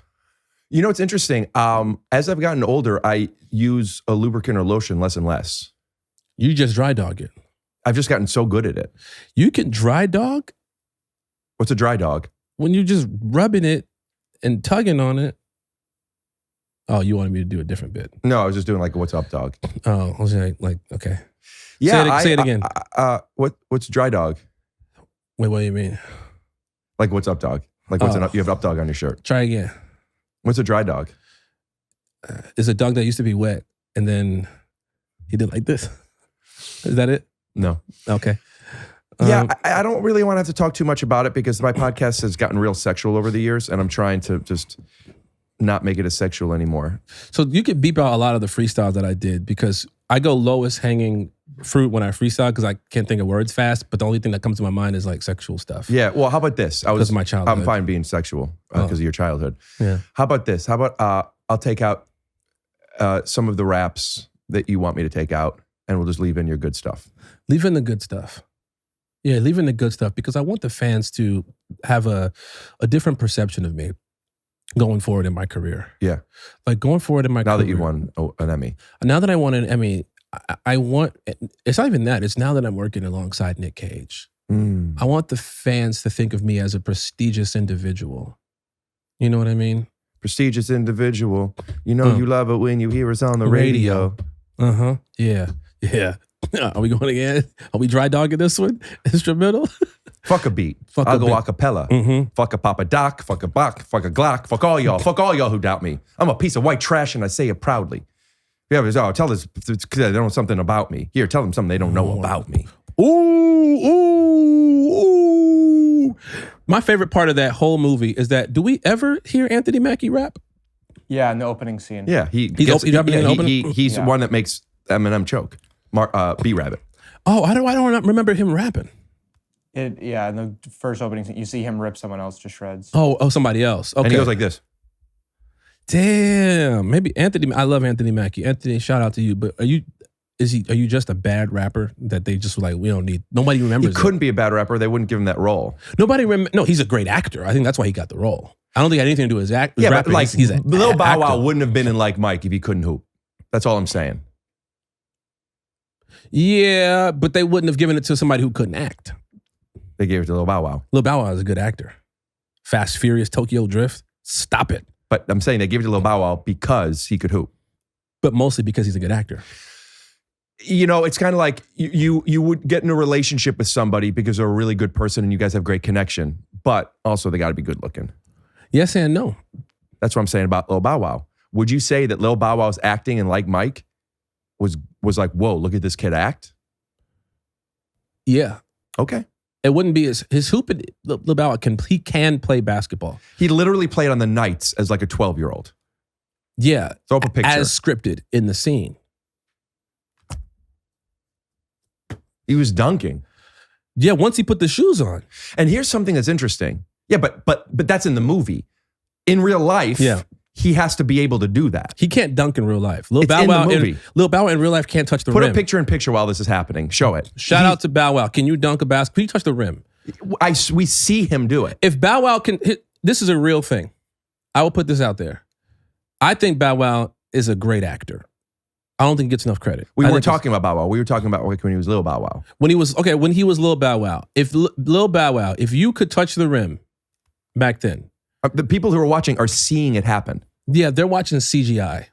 You know, it's interesting. As I've gotten older, I use a lubricant or lotion less and less. You just dry dog it. I've just gotten so good at it. You can dry dog? What's a dry dog? When you're just rubbing it and tugging on it. Oh, you wanted me to do a different bit. No, I was just doing like, what's up, dog? Oh, I was like, okay. Yeah. Say it again. What's dry dog? Wait, what do you mean? Like, what's up, dog? Like, you have up dog on your shirt. Try again. What's a dry dog? It's a dog that used to be wet and then he did like this. Is that it? No. Okay. Yeah, I don't really want to have to talk too much about it because my podcast has gotten real sexual over the years and I'm trying to just not make it as sexual anymore. So you could beep out a lot of the freestyles that I did because I go lowest hanging fruit when I freestyle because I can't think of words fast, but the only thing that comes to my mind is like sexual stuff. Yeah, well, how about this? Because of my childhood. I'm fine being sexual because of your childhood. Yeah. How about this? How about I'll take out some of the raps that you want me to take out and we'll just leave in your good stuff. Leave in the good stuff. Yeah, leave in the good stuff because I want the fans to have a different perception of me going forward in my career. Yeah. Like going forward in my career. Now that you won an Emmy. Now that I won an Emmy, I want, it's not even that, it's now that I'm working alongside Nick Cage. Mm. I want the fans to think of me as a prestigious individual. You know what I mean? Prestigious individual. You know you love it when you hear us on the radio. Uh-huh. Yeah. Yeah. Are we going again? Are we dry dogging this one? Instrumental? Fuck a beat. Fuck I'll a go beat. acapella. Fuck a Papa Doc. Fuck a Bach. Fuck a Glock. Fuck all y'all. Fuck all y'all who doubt me. I'm a piece of white trash and I say it proudly. Yeah, tell this because they don't know something about me. Here, tell them something they don't know about me. Ooh. My favorite part of that whole movie is that, do we ever hear Anthony Mackie rap? Yeah, in the opening scene. Yeah, he's the one that makes Eminem choke. B-Rabbit. Oh, I don't remember him rapping. In the first opening scene, you see him rip someone else to shreds. Oh, somebody else. Okay. And he goes like this. Damn, maybe Anthony. I love Anthony Mackie. Anthony, shout out to you. But are you just a bad rapper that they just were like, we don't need? Nobody remembers. He couldn't be a bad rapper. They wouldn't give him that role. No, he's a great actor. I think that's why he got the role. I don't think it had anything to do with his act. Yeah, rapping. but like he's a Lil Bow Wow actor. wouldn't have been in Like Mike if he couldn't hoop. That's all I'm saying. Yeah, but they wouldn't have given it to somebody who couldn't act. They gave it to Lil Bow Wow. Lil Bow Wow is a good actor. Fast, Furious, Tokyo Drift. Stop it. But I'm saying they gave it to Lil Bow Wow because he could hoop. But mostly because he's a good actor. You know, it's kind of like you would get in a relationship with somebody because they're a really good person and you guys have great connection. But also they got to be good looking. Yes and no. That's what I'm saying about Lil Bow Wow. Would you say that Lil Bow Wow's acting in Like Mike was like, whoa, look at this kid act? Yeah. Okay. It wouldn't be his hoop. Lil Bow Wow he can play basketball. He literally played on the Knights as like a 12-year-old. Yeah. Throw up a picture. As scripted in the scene. He was dunking. Yeah, once he put the shoes on. And here's something that's interesting. Yeah, but that's in the movie. In real life, he has to be able to do that. He can't dunk in real life. Lil It's Bow in Wow the movie. Lil Bow Wow in real life can't touch the Put rim. a picture in picture while this is happening. Show it. Shout out to Bow Wow. Can you dunk a basketball? Can you touch the rim? We see him do it. If Bow Wow can hit, this is a real thing. I will put this out there. I think Bow Wow is a great actor. I don't think he gets enough credit. We weren't talking about Bow Wow. We were talking about like when he was Lil Bow Wow. When he was Lil Bow Wow. If Lil Bow Wow, if you could touch the rim back then. The people who are watching are seeing it happen. Yeah, they're watching CGI.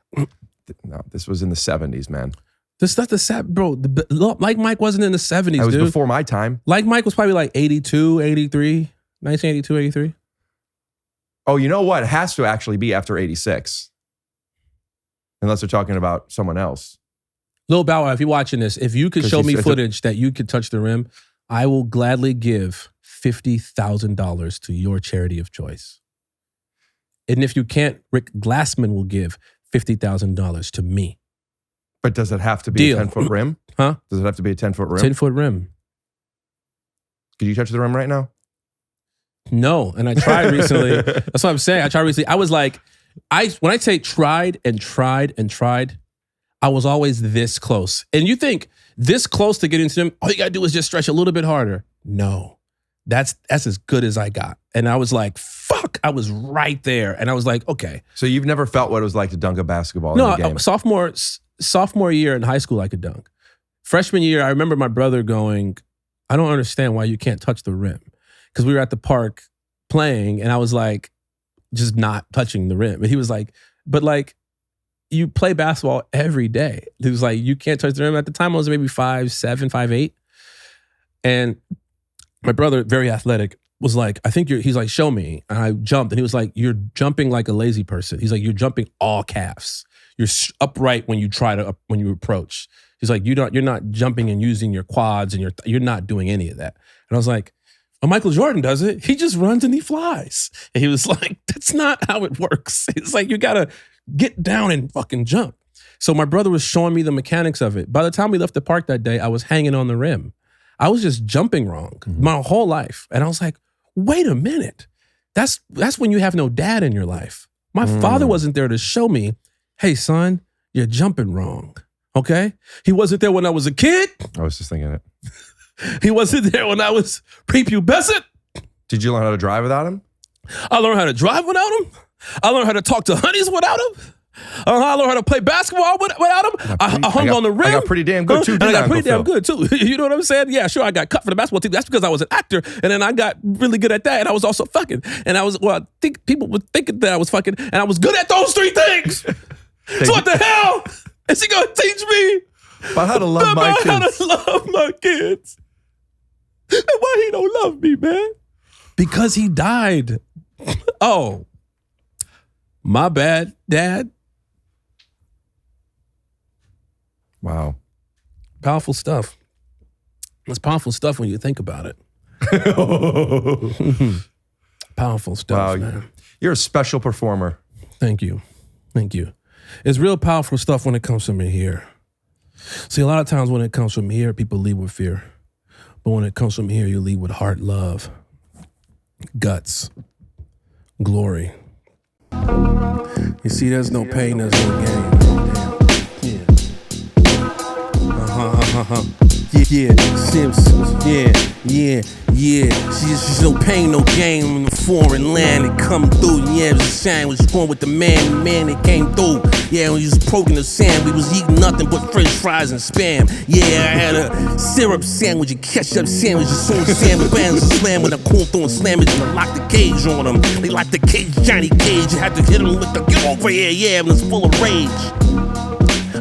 No, this was in the 70s, man. This stuff bro, Like Mike wasn't in the 70s, That was dude. before my time. Like Mike was probably like 82, 83, 1982, 83. Oh, you know what? It has to actually be after 86. Unless they're talking about someone else. Lil Bow Wow, if you're watching this, if you could show me footage that you could touch the rim, I will gladly give $50,000 to your charity of choice. And if you can't, Rick Glassman will give $50,000 to me. But does it have to be Deal. a 10-foot rim? Huh? Does it have to be a 10-foot rim? 10-foot rim. Could you touch the rim right now? No, and I tried recently. That's what I'm saying. I tried recently. I was like, when I say tried and tried and tried, I was always this close. And you think this close to getting to them, all you gotta do is just stretch a little bit harder. No, that's as good as I got. And I was like, fuck, I was right there. And I was like, okay. So you've never felt what it was like to dunk a basketball in the game? No, sophomore year in high school, I could dunk. Freshman year, I remember my brother going, I don't understand why you can't touch the rim. Because we were at the park playing and I was like, just not touching the rim. And he was like, but like, you play basketball every day. He was like, you can't touch the rim. At the time, I was maybe 5'7", 5'8". And my brother, very athletic, was like, he's like, show me. And I jumped and he was like, you're jumping like a lazy person. He's like, you're jumping all calves. You're upright when you approach. He's like, you're not jumping and using your quads and you're not doing any of that. And I was like, oh, Michael Jordan does it. He just runs and he flies. And he was like, that's not how it works. It's like, you gotta get down and fucking jump. So my brother was showing me the mechanics of it. By the time we left the park that day, I was hanging on the rim. I was just jumping wrong my whole life. And I was like, wait a minute. That's when you have no dad in your life. My father wasn't there to show me, hey son, you're jumping wrong. Okay? He wasn't there when I was a kid. I was just thinking it. He wasn't there when I was prepubescent. Did you learn how to drive without him? I learned how to drive without him. I learned how to talk to honeys without him. I learned how to play basketball without him. I hung on the rim. I got pretty damn good too. And I got pretty damn Phil. good too. You know what I'm saying? Yeah, sure. I got cut for the basketball team. That's because I was an actor, and then I got really good at that, and I was also fucking. And I think people would think that I was fucking, and I was good at those three things. So what the hell is he gonna teach me about how to love my kids? How to love my kids? And why he don't love me, man? Because he died. Oh, my bad, Dad. Wow. Powerful stuff. It's powerful stuff when you think about it. Powerful stuff, man. You're a special performer. Thank you. Thank you. It's real powerful stuff when it comes from in here. See, a lot of times when it comes from here, people lead with fear. But when it comes from here, you lead with heart, love, guts, glory. You see, there's no pain, there's no gain. Yeah. Yeah, Simpsons. Yeah. She's no pain, no gain in the foreign land. It come through. Yeah, it was a shame. Was born with the man that came through. Yeah, when you was poking the sand, we was eating nothing but French fries and Spam. Yeah, I had a syrup sandwich, a ketchup sandwich, a soul sandwich, bands and slam with a corn throwing slammage and I locked the cage on them. They locked the cage, Johnny Cage. You had to hit him with the get over here, yeah, and it's full of rage.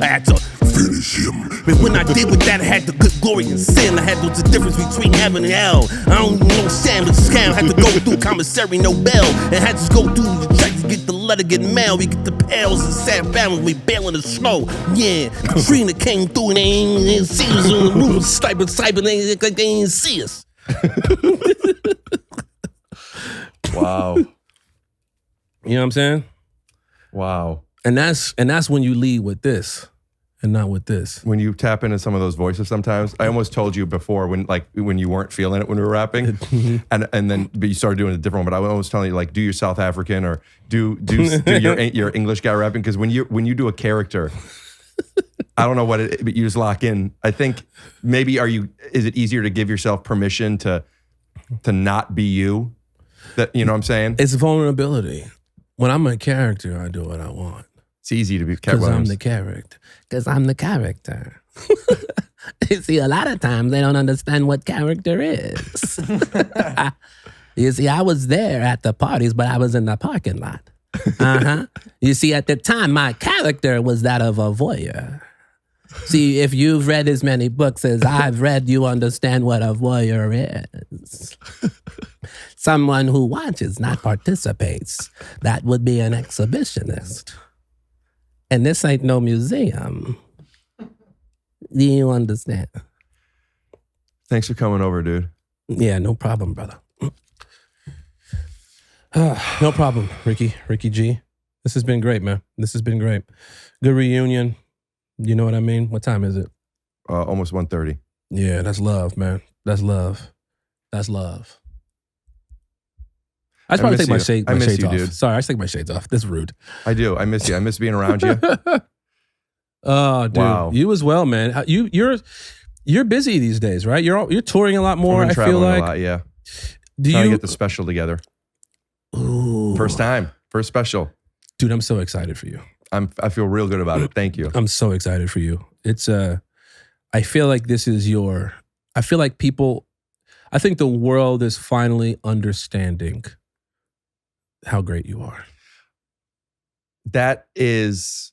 I had to finish him. But when I did with that, I had the good glory and sin. I had the difference between heaven and hell. I don't even know Sam, but scam. Had to go through commissary, no bell. And had to go through the check to get the letter, get mail. We get the pails and sad families, we bail in the snow. Yeah, Katrina came through and they ain't see us on the roof. Sniping, they ain't see us. Wow. You know what I'm saying? Wow. And that's when you lead with this and not with this. When you tap into some of those voices sometimes, I almost told you before when you weren't feeling it when we were rapping, and then but you started doing a different one. But I was always telling you do your South African or do your English guy rapping, because when you do a character, I don't know what it, but you just lock in. I think maybe is it easier to give yourself permission to not be you? That you know what I'm saying? It's vulnerability. When I'm a character, I do what I want. It's easy to be because I'm the character. Because I'm the character. You see, a lot of times they don't understand what character is. You see, I was there at the parties, but I was in the parking lot. You see, at the time, my character was that of a voyeur. See, if you've read as many books as I've read, you understand what a voyeur is. Someone who watches, not participates. That would be an exhibitionist. And this ain't no museum. Do you understand? Thanks for coming over, dude. Yeah, no problem, brother. No problem, Ricky G. This has been great, man. This has been great. Good reunion. You know what I mean? What time is it? Almost 1:30. Yeah, that's love, man. That's love. That's love. I should probably take my shades off. Dude. Sorry, I should take my shades off. That's rude. I do. I miss you. I miss being around you. Oh, dude. Wow. You as well, man. You're busy these days, right? You're touring a lot more. I feel like. A lot, yeah. Trying to get the special together. Ooh. First special. Dude, I'm so excited for you. I feel real good about it. Thank you. I'm so excited for you. It's I feel like this is I feel like I think the world is finally understanding how great you are. That is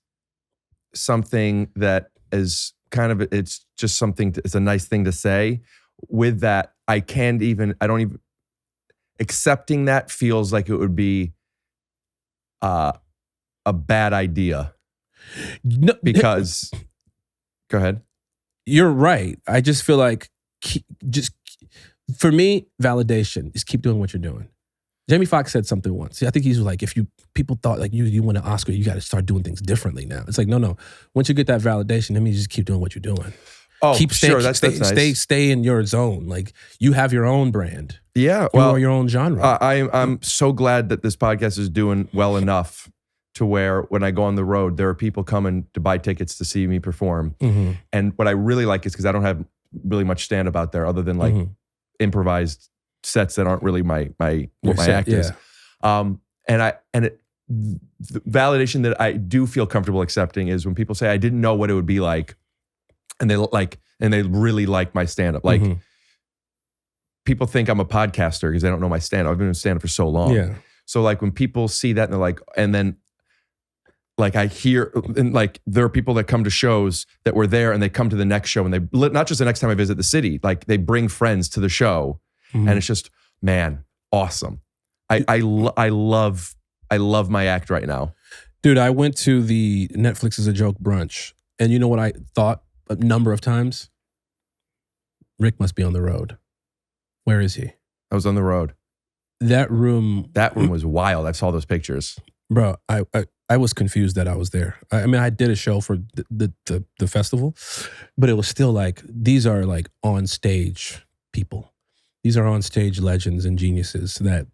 something that is it's just something, it's a nice thing to say. With that, accepting that feels like it would be a bad idea. No, because, go ahead. You're right. I just feel like, for me, validation is keep doing what you're doing. Jamie Foxx said something once. I think he was like, if people thought like you win an Oscar, you got to start doing things differently now. It's like, no. Once you get that validation, that means you just keep doing what you're doing. Oh, sure. That's nice. Stay in your zone. Like you have your own brand. Yeah. Well, your own genre. I'm so glad that this podcast is doing well enough to where when I go on the road, there are people coming to buy tickets to see me perform. Mm-hmm. And what I really like is because I don't have really much stand-up out there other than like improvised sets that aren't really my act is. Yeah. And validation that I do feel comfortable accepting is when people say I didn't know what it would be like, and they really like my stand-up. Like people think I'm a podcaster because they don't know my stand-up. I've been doing stand-up for so long. Yeah. So like when people see that and they're like, and then like I hear, and like there are people that come to shows that were there and they come to the next show and they, not just the next time I visit the city, like they bring friends to the show and it's just, man, awesome. I love my act right now. Dude, I went to the Netflix is a Joke brunch, and you know what I thought a number of times? Rick must be on the road. Where is he? I was on the road. That room was wild. I saw those pictures. Bro, I was confused that I was there. I mean, I did a show for the festival, but it was still like, these are like on stage people. These are on stage legends and geniuses that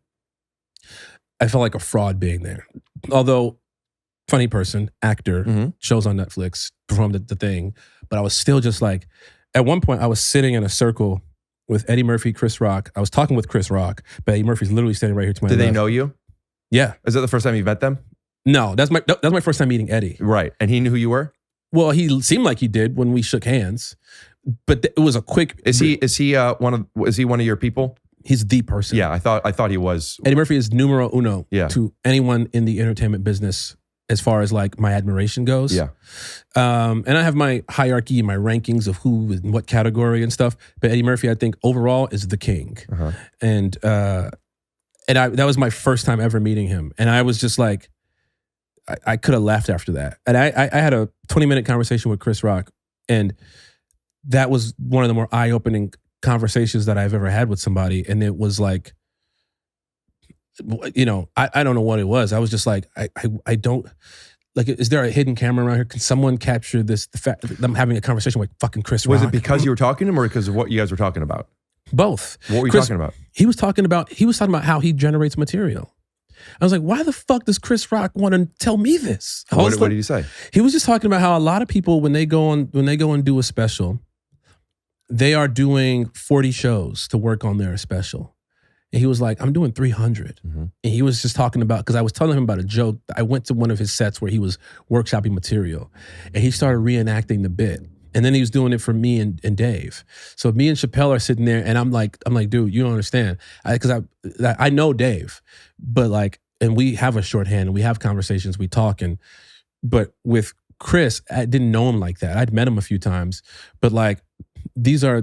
I felt like a fraud being there. Although, funny person, actor, shows on Netflix, performed the thing, but I was still just like, at one point I was sitting in a circle with Eddie Murphy, Chris Rock. I was talking with Chris Rock, but Eddie Murphy's literally standing right here to my left. Did they know you? Yeah. Is that the first time you met them? No, that's my first time meeting Eddie. Right. And he knew who you were? Well, he seemed like he did when we shook hands, but it was a quick. Is he one of your people? He's the person. Yeah, I thought he was. Eddie Murphy is numero uno to anyone in the entertainment business as far as like my admiration goes. Yeah. And I have my hierarchy, my rankings of who in what category and stuff. But Eddie Murphy, I think overall is the king. And that was my first time ever meeting him. And I was just like, I could have left after that. And I had a 20-minute conversation with Chris Rock. And that was one of the more eye-opening conversations that I've ever had with somebody. And it was like, you know, I don't know what it was. I was just like, I don't, like, is there a hidden camera around here? Can someone capture this, the fact that I'm having a conversation with fucking Chris Rock? Was it because you were talking to him or because of what you guys were talking about? Both. What were you talking about? He was talking about how he generates material. I was like, why the fuck does Chris Rock want to tell me this? What did he say? He was just talking about how a lot of people, when they go and do a special, they are doing 40 shows to work on their special. And he was like, I'm doing 300. And he was just talking about, because I was telling him about a joke. I went to one of his sets where he was workshopping material and he started reenacting the bit. And then he was doing it for me and Dave. So me and Chappelle are sitting there and I'm like, dude, you don't understand. Because I know Dave, but like, and we have a shorthand and we have conversations, we talk. But with Chris, I didn't know him like that. I'd met him a few times, but like, these are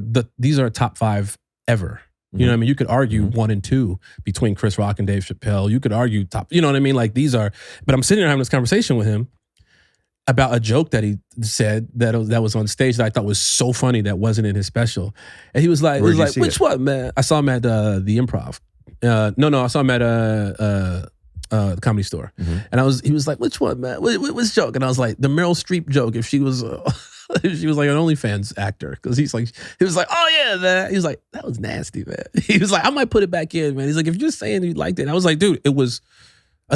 top 5 ever. You know what I mean? You could argue 1 and 2 between Chris Rock and Dave Chappelle. You could argue top, you know what I mean? Like these are, but I'm sitting there having this conversation with him about a joke that he said that was on stage that I thought was so funny that wasn't in his special. And he was like, which one, man? I saw him at the Improv. No, I saw him at the Comedy Store. And he was like, which one, man? Which joke? And I was like, the Meryl Streep joke, if she was like an OnlyFans actor. Because he was like, oh yeah, man. He was like, that was nasty, man. He was like, I might put it back in, man. He's like, if you're just saying you liked it. I was like, dude, I was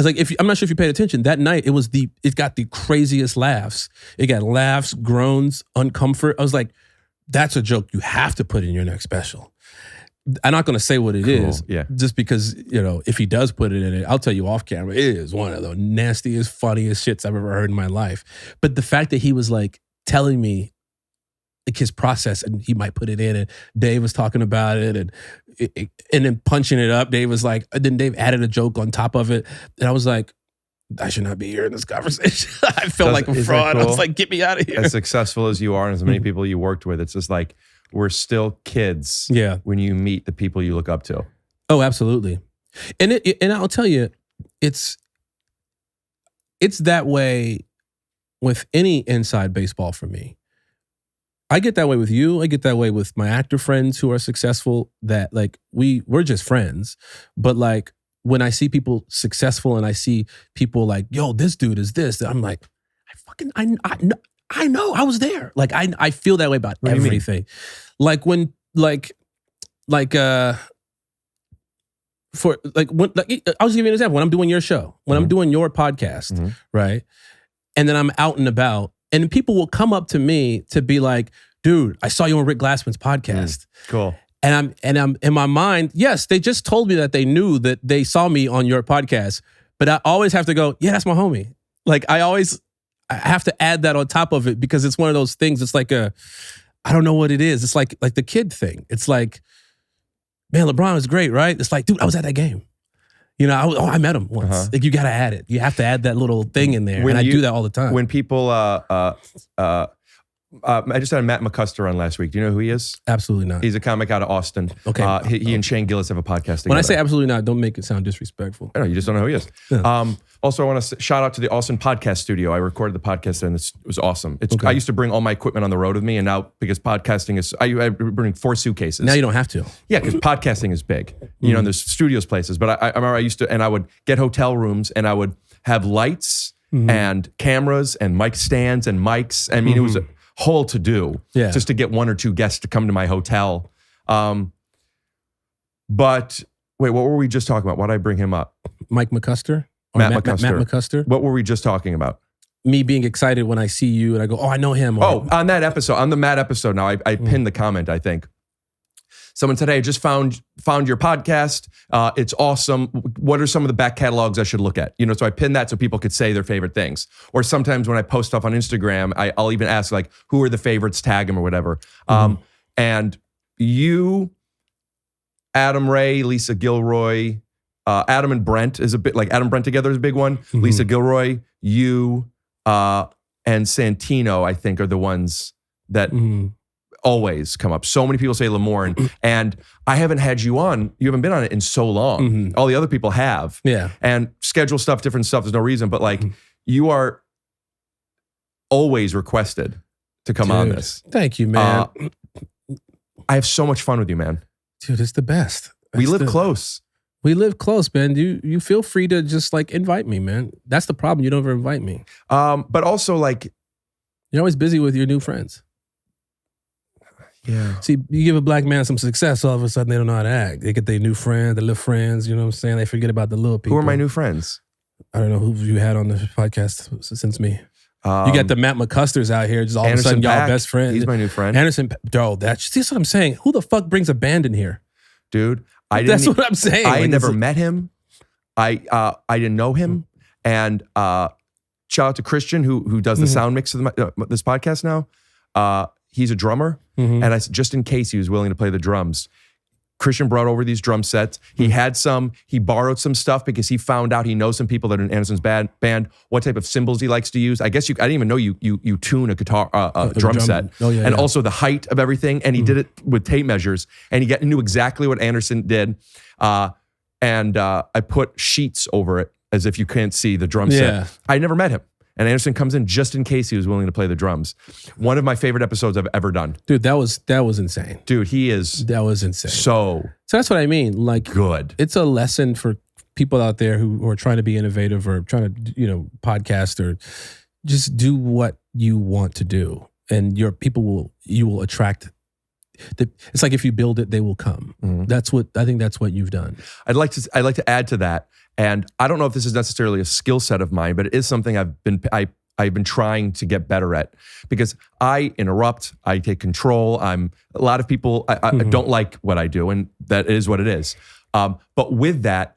like, I'm not sure if you paid attention. That night, it got the craziest laughs. It got laughs, groans, uncomfort. I was like, that's a joke you have to put in your next special. I'm not going to say what it is, just because, you know, if he does put it in it, I'll tell you off camera, it is one of the nastiest, funniest shits I've ever heard in my life. But the fact that he was like telling me like his process and he might put it in, and Dave was talking about it and then punching it up. Dave was like, then Dave added a joke on top of it. And I was like, I should not be here in this conversation. I felt like a fraud. Cool? I was like, get me out of here. As successful as you are and as many people you worked with, it's just like, we're still kids when you meet the people you look up to. Oh, absolutely. And I'll tell you, it's that way with any inside baseball for me. I get that way with you. I get that way with my actor friends who are successful, that like we're just friends. But like when I see people successful and I see people like, yo, this dude is this, I'm like, I know I was there. Like I feel that way about everything. Like when I'll just give you an example. When I'm doing your show, when I'm doing your podcast, right? And then I'm out and about, and people will come up to me to be like, dude, I saw you on Rick Glassman's podcast. Cool. And I'm in my mind, yes, they just told me that they knew that they saw me on your podcast, But I always have to go, yeah, that's my homie. Like I have to add that on top of it because it's one of those things. It's like I don't know what it is. It's like the kid thing. It's like, man, LeBron is great, right? It's like, dude, I was at that game. You know, I met him once. Like you got to add it. You have to add that little thing in there. I do that all the time. When people, I just had Matt McCusker on last week. Do you know who he is? Absolutely not. He's a comic out of Austin. Okay. He and Shane Gillis have a podcast together. When I say absolutely not, don't make it sound disrespectful. I know, you just don't know who he is. Yeah. Also, I want to shout out to the Austin podcast studio. I recorded the podcast and it was awesome. I used to bring all my equipment on the road with me, and now because podcasting is, I bring 4 suitcases. Now you don't have to. Yeah, because podcasting is big. You know, and there's studios places. But I remember I used to, and I would get hotel rooms, and I would have lights and cameras and mic stands and mics. I mean, it was a whole to do just to get 1 or 2 guests to come to my hotel. But wait, what were we just talking about? Why did I bring him up? Mike McCusker? Matt McCusker. Matt McCusker. What were we just talking about? Me being excited when I see you and I go, oh, I know him. Or, on that episode, on the Matt episode now, I pinned the comment, I think. Someone said, hey, I just found your podcast. It's awesome. What are some of the back catalogs I should look at? You know, so I pinned that so people could say their favorite things. Or sometimes when I post stuff on Instagram, I'll even ask like, who are the favorites, tag them or whatever. And you, Adam Ray, Lisa Gilroy, Adam and Brent is a bit like Adam Brent together is a big one. Lisa Gilroy, you, and Santino, I think, are the ones that always come up. So many people say Lamorne, and I haven't had you on. You haven't been on it in so long. All the other people have. Yeah. And schedule stuff, different stuff. There's no reason, but like you are always requested to come on this. Thank you, man. I have so much fun with you, man. Dude, it's the best. We live close. We live close, man. You feel free to just like invite me, man. That's the problem. You don't ever invite me. But also like you're always busy with your new friends. Yeah. See, you give a black man some success, all of a sudden they don't know how to act. They get their new friends, their little friends, you know what I'm saying? They forget about the little people. Who are my new friends? I don't know who you had on the podcast since me. You got the Matt McCusters out here, just all Anderson of a sudden y'all Paak, best friends. He's my new friend. Anderson, bro, see what I'm saying? Who the fuck brings a band in here? Dude, that's what I'm saying. I never met him. I didn't know him. And shout out to Christian who does the sound mix of this podcast now. He's a drummer. And I said, just in case he was willing to play the drums, Christian brought over these drum sets. He had some, he borrowed some stuff because he found out he knows some people that are in Anderson's band, what type of cymbals he likes to use. I guess I didn't even know you tune a guitar, drum set. And also the height of everything. And he did it with tape measures, and he knew exactly what Anderson did. And I put sheets over it as if you can't see the drum set. I never met him. And Anderson comes in just in case he was willing to play the drums. One of my favorite episodes I've ever done. Dude, that was insane. Dude, he is. That was insane. So that's what I mean. Like, good. It's a lesson for people out there who are trying to be innovative or trying to, podcast or just do what you want to do. And you will attract. It's like if you build it, they will come. I think that's what you've done. I'd like to add to that. And I don't know if this is necessarily a skill set of mine, but it is something I've been trying to get better at, because I interrupt, I take control. A lot of people I don't like what I do, and that is what it is. But with that,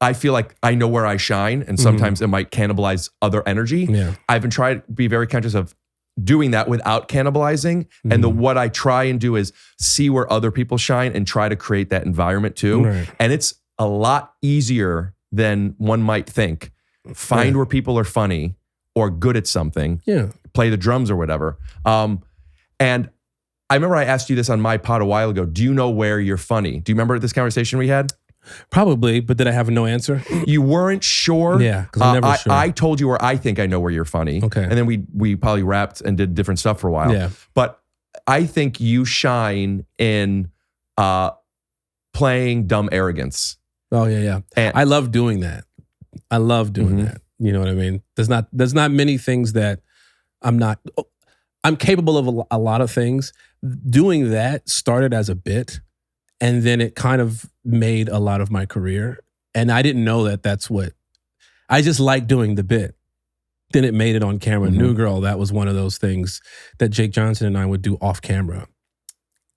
I feel like I know where I shine, and sometimes it might cannibalize other energy. Yeah. I've been trying to be very conscious of doing that without cannibalizing. And what I try and do is see where other people shine and try to create that environment too. Right. And it's a lot easier than one might think. Find where people are funny or good at something. Yeah. Play the drums or whatever. And I remember I asked you this on my pod a while ago. Do you know where you're funny? Do you remember this conversation we had? Probably, but did I have no answer? You weren't sure? Yeah, because I'm never sure. I told you where I think I know where you're funny. Okay. And then we probably rapped and did different stuff for a while. Yeah. But I think you shine in playing dumb arrogance. Oh, yeah. And I love doing that. I love doing that. You know what I mean? There's not many things that I'm capable of a lot of things. Doing that started as a bit, and then it kind of made a lot of my career. And I didn't know that's what, I just like doing the bit. Then it made it on camera. New Girl, that was one of those things that Jake Johnson and I would do off camera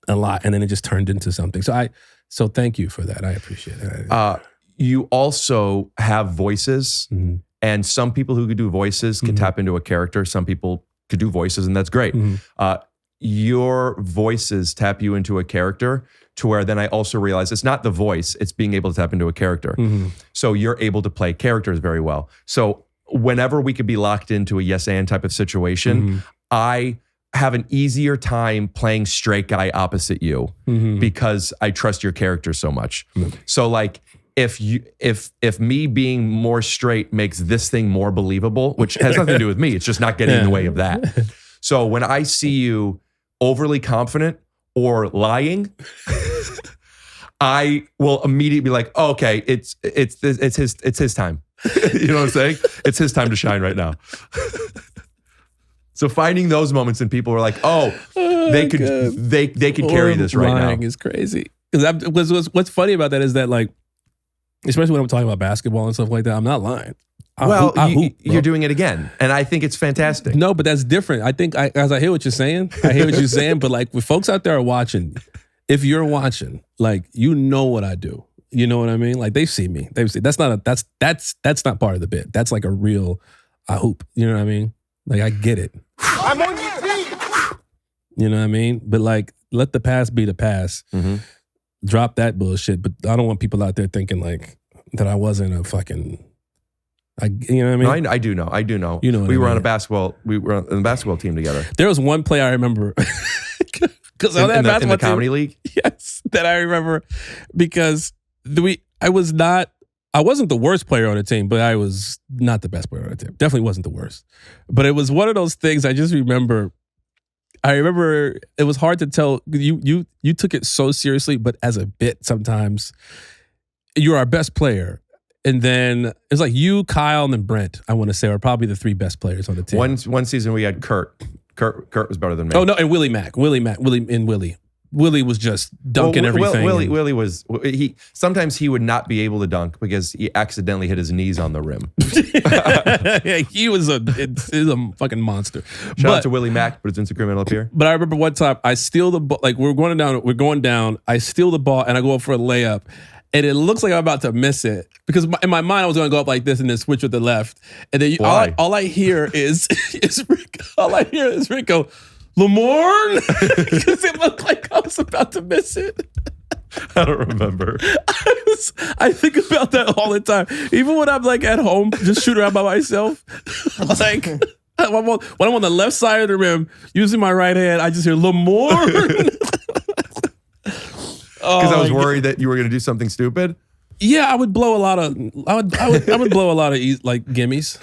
a lot. And then it just turned into something. So thank you for that. I appreciate it. you also have voices, and some people who could do voices can tap into a character. Some people could do voices, and that's great. Your voices tap you into a character to where then I also realize it's not the voice, it's being able to tap into a character. So you're able to play characters very well. So whenever we could be locked into a yes and type of situation, I have an easier time playing straight guy opposite you because I trust your character so much. So like if me being more straight makes this thing more believable, which has nothing to do with me, it's just not getting in the way of that. So when I see you overly confident or lying, I will immediately be like, oh, okay, it's his time. You know what I'm saying? It's his time to shine right now. So finding those moments and people are like, they could carry this right now. Lying is crazy. Because what's funny about that is that, like, especially when I'm talking about basketball and stuff like that, I'm not lying. You're doing it again, and I think it's fantastic. No, but that's different. I think as I hear what you're saying, but like, with folks out there are watching, if you're watching, like, you know what I do. You know what I mean? Like, they see me. That's not not part of the bit. That's like a real I hoop. You know what I mean? Like, I get it. I'm on your team. You know what I mean? But like, let the past be the past. Drop that bullshit. But I don't want people out there thinking like that I wasn't a fucking. You know what I mean? No, I do know. You know what we I were mean. on a basketball. We were on the basketball team together. There was one play I remember because in the comedy league. Yes, that I remember because I wasn't the worst player on the team, but I was not the best player on the team. Definitely wasn't the worst. But it was one of those things I just remember. I remember it was hard to tell. You took it so seriously, but as a bit sometimes. You're our best player. And then it's like you, Kyle, and then Brent, I want to say, are probably the three best players on the team. One season we had Kurt. Kurt was better than me. Oh, no, and Willie and Willie. Willie was just dunking everything. Willie was, sometimes he would not be able to dunk because he accidentally hit his knees on the rim. Yeah, he was a fucking monster. Shout out to Willie Mack, but it's Instagram up here. But I remember one time I steal the ball, like we're going down, I steal the ball and I go up for a layup. And it looks like I'm about to miss it because in my mind I was going to go up like this and then switch with the left. And then all I hear is Rick. All I hear is Rick go, Lamorne, because it looked like I was about to miss it. I don't remember. I think about that all the time. Even when I'm like at home, just shooting around by myself. Like when I'm on the left side of the rim, using my right hand, I just hear Lamorne. Because I was worried that you were going to do something stupid. Yeah, I would blow a lot of. I would blow a lot of like gimmies.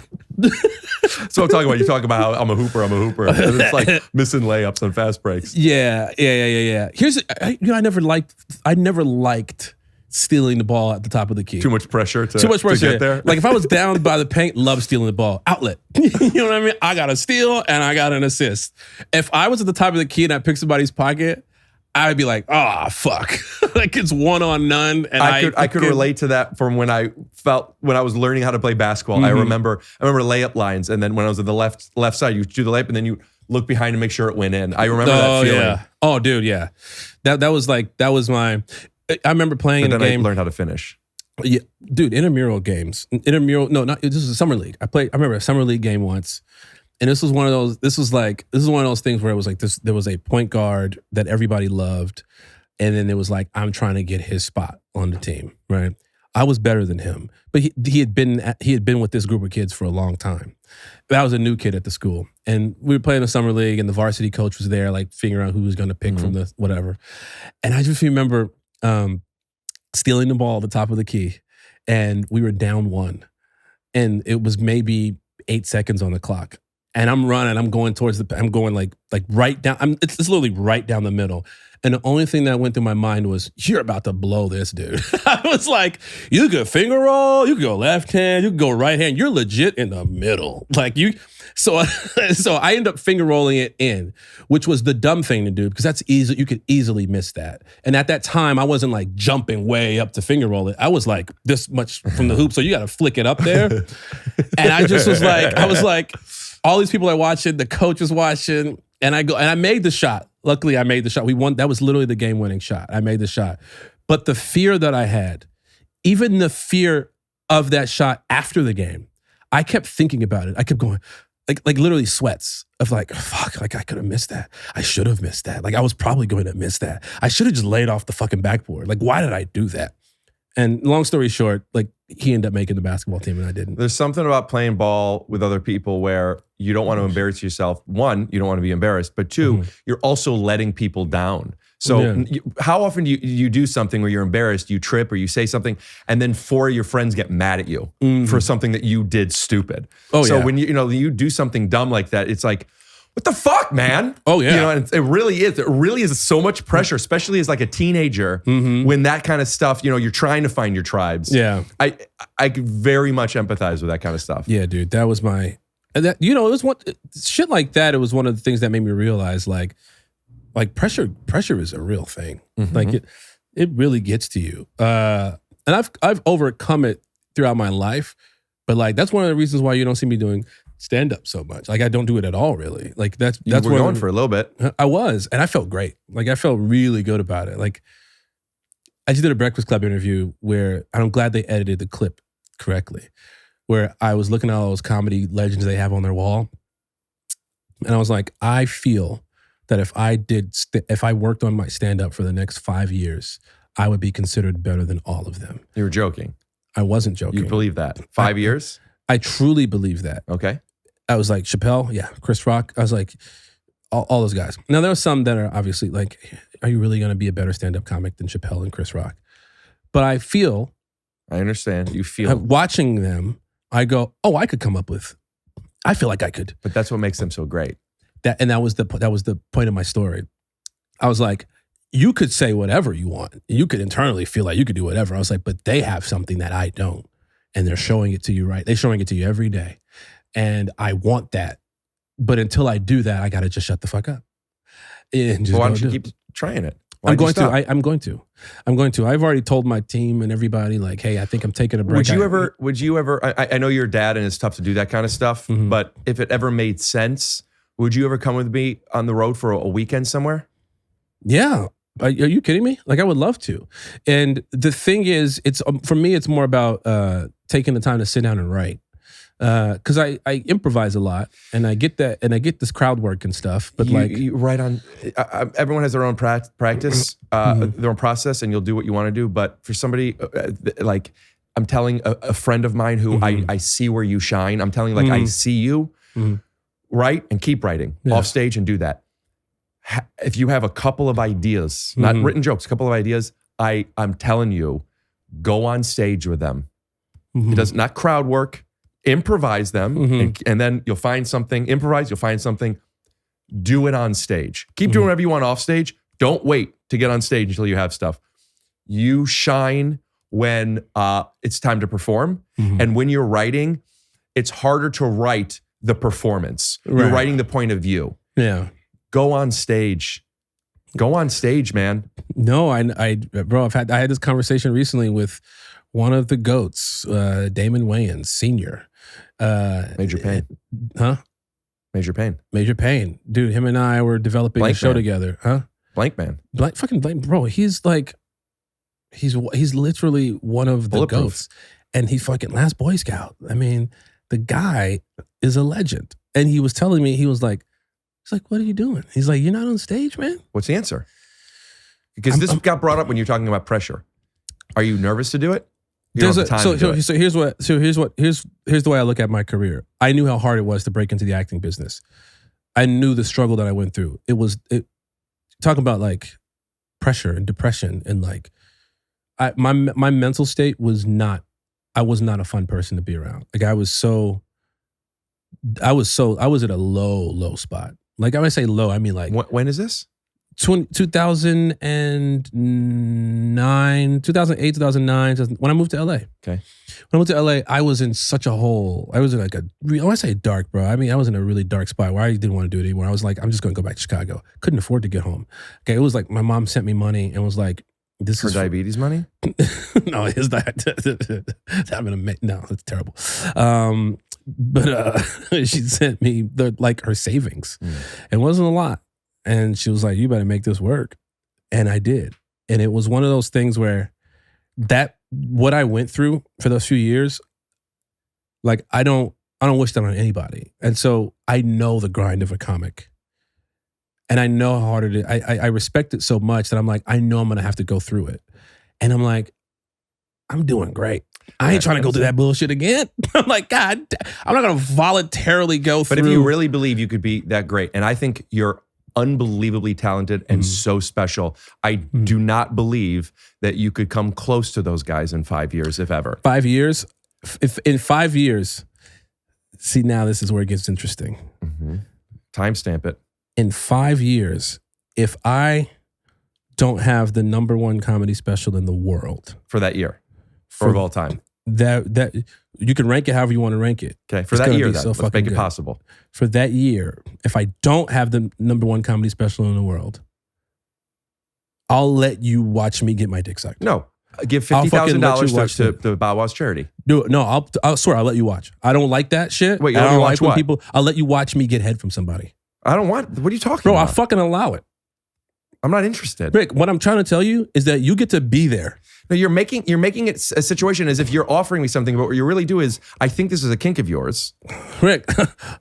So I'm talking about. You talk about how I'm a hooper. And it's like missing layups on fast breaks. Yeah. Here's I never liked stealing the ball at the top of the key. Too much pressure to get there. Like if I was down by the paint, love stealing the ball. Outlet. You know what I mean? I got a steal and I got an assist. If I was at the top of the key and I picked somebody's pocket, I'd be like, oh, fuck. Like it's one on none. And I could relate to that from when I was learning how to play basketball. Mm-hmm. I remember layup lines. And then when I was at the left side, you do the layup and then you look behind to make sure it went in. I remember that feeling. Yeah. Oh, dude, yeah. That was my, I remember playing in a game. I learned how to finish. Yeah, dude, intramural games. This is a summer league. I remember a summer league game once. And this was one of those things where it was like this. There was a point guard that everybody loved, and then it was like I'm trying to get his spot on the team. Right, I was better than him, but he had been with this group of kids for a long time. But I was a new kid at the school, and we were playing the summer league, and the varsity coach was there, like figuring out who was going to pick from the whatever. And I just remember stealing the ball at the top of the key, and we were down 1, and it was maybe 8 seconds on the clock. And I'm running, I'm going like right down, it's literally right down the middle. And the only thing that went through my mind was, you're about to blow this, dude. I was like, you could finger roll, you could go left hand, you could go right hand. You're legit in the middle. Like so I ended up finger rolling it in, which was the dumb thing to do because that's easy. You could easily miss that. And at that time, I wasn't like jumping way up to finger roll it. I was like this much from the hoop. So you got to flick it up there. And I was like, all these people are watching, the coach is watching, and I made the shot. Luckily, I made the shot. We won. That was literally the game-winning shot. I made the shot. But the fear that I had even the fear of that shot after the game, I kept thinking about it. I kept going, like literally sweats of like, fuck, like I could have missed that. I should have missed that. Like I was probably going to miss that. I should have just laid off the fucking backboard. Like, why did I do that? And long story short, like he ended up making the basketball team and I didn't. There's something about playing ball with other people where you don't want to embarrass yourself. One, you don't want to be embarrassed, but two, you're also letting people down. So how often do you do something where you're embarrassed, you trip or you say something, and then four of your friends get mad at you for something that you did stupid. So when you do something dumb like that, it's like, what the fuck, man? Oh yeah. You know, and it really is. It really is so much pressure, especially as like a teenager, when that kind of stuff, you're trying to find your tribes. Yeah. I could very much empathize with that kind of stuff. Yeah, dude. That was my, it was one, shit like that. It was one of the things that made me realize like pressure is a real thing. Like it really gets to you. And I've overcome it throughout my life, but like, that's one of the reasons why you don't see me doing stand up so much. Like I don't do it at all, really. Like that's you were going for a little bit. I was, and I felt great. Like I felt really good about it. Like I just did a Breakfast Club interview where, and I'm glad they edited the clip correctly, where I was looking at all those comedy legends they have on their wall, and I was like, I feel that if I worked on my stand up for the next 5 years, I would be considered better than all of them. You were joking. I wasn't joking. You believe that? 5 years? I truly believe that. Okay. I was like, Chappelle, yeah, Chris Rock. I was like, all those guys. Now, there are some that are obviously like, are you really going to be a better stand-up comic than Chappelle and Chris Rock? But I understand. You feel. Watching them, I go, oh, I feel like I could. But that's what makes them so great. That was the point of my story. I was like, you could say whatever you want. You could internally feel like you could do whatever. I was like, but they have something that I don't. And they're showing it to you, right? They're showing it to you every day. And I want that. But until I do that, I got to just shut the fuck up. And just why don't you keep trying it? I'm going to. I've already told my team and everybody like, hey, I think I'm taking a break. Would you ever, I know you're a dad and it's tough to do that kind of stuff, but if it ever made sense, would you ever come with me on the road for a weekend somewhere? Yeah. Are you kidding me? Like I would love to. And the thing is, it's for me, it's more about taking the time to sit down and write. Because I improvise a lot and I get that and I get this crowd work and stuff. But you write on, everyone has their own practice, their own process, and you'll do what you want to do. But for somebody like I'm telling a friend of mine who I see where you shine, I'm telling you like I see you, write and keep writing off stage and do that. If you have a couple of ideas, not written jokes, a couple of ideas, I'm telling you, go on stage with them. It does not crowd work. Improvise them, and then you'll find something. Improvise, you'll find something. Do it on stage. Keep doing whatever you want off stage. Don't wait to get on stage until you have stuff. You shine when it's time to perform. And when you're writing, it's harder to write the performance. You're writing the point of view. Yeah. Go on stage. Go on stage, man. No, bro, I had this conversation recently with one of the GOATs, Damon Wayans, Sr. Major Pain. Huh? Major Pain. Major Pain. Dude, him and I were developing a show together. Huh? Blank Man. Fucking Blank. Bro, he's like, he's literally one of the GOATs. And he's fucking last Boy Scout. I mean, the guy is a legend. And he was telling me, he's like, what are you doing? He's like, you're not on stage, man? What's the answer? Because this got brought up when you're talking about pressure. Are you nervous to do it? So here's the way I look at my career. I knew how hard it was to break into the acting business. I knew the struggle that I went through. Talking about like pressure and depression and like my mental state was not. I was not a fun person to be around. Like I was at a low spot. Like when I say low, I mean like when is this? 2009, 2008, 2009, when I moved to LA. Okay. When I moved to LA, I was in such a hole. I was in like when I say dark, bro, I mean, I was in a really dark spot where I didn't want to do it anymore. I was like, I'm just going to go back to Chicago. Couldn't afford to get home. Okay. It was like my mom sent me money and was like, this is diabetes money? No, is that having a no, that's terrible. But she sent me her savings. It wasn't a lot. And she was like, you better make this work. And I did. And it was one of those things where that what I went through for those few years, like I don't wish that on anybody. And so I know the grind of a comic. And I know how hard it is. I respect it so much that I'm like, I know I'm going to have to go through it. And I'm like, I'm doing great. I ain't trying to go through that bullshit again. I'm like, God, I'm not going to voluntarily go through. But if you really believe you could be that great, and I think you're unbelievably talented and so special, I do not believe that you could come close to those guys in 5 years, if ever. 5 years? If in 5 years, see, now this is where it gets interesting. Timestamp it. In 5 years, if I don't have the #1 comedy special in the world for that year, or of all time, that you can rank it however you want to rank it. Okay, for that year, then, let's make it possible. For that year, if I don't have the #1 comedy special in the world, I'll let you watch me get my dick sucked. No, give $50,000 to the Bow Wow's charity. Do it. No, I'll swear I'll let you watch. I don't like that shit. Wait, I you don't watch like when what? people. I'll let you watch me get head from somebody. I don't want. What are you talking Bro, about? I'll fucking allow it. I'm not interested. Rick, what I'm trying to tell you is that you get to be there. No, you're making it a situation as if you're offering me something, but what you really do is, I think this is a kink of yours. Rick,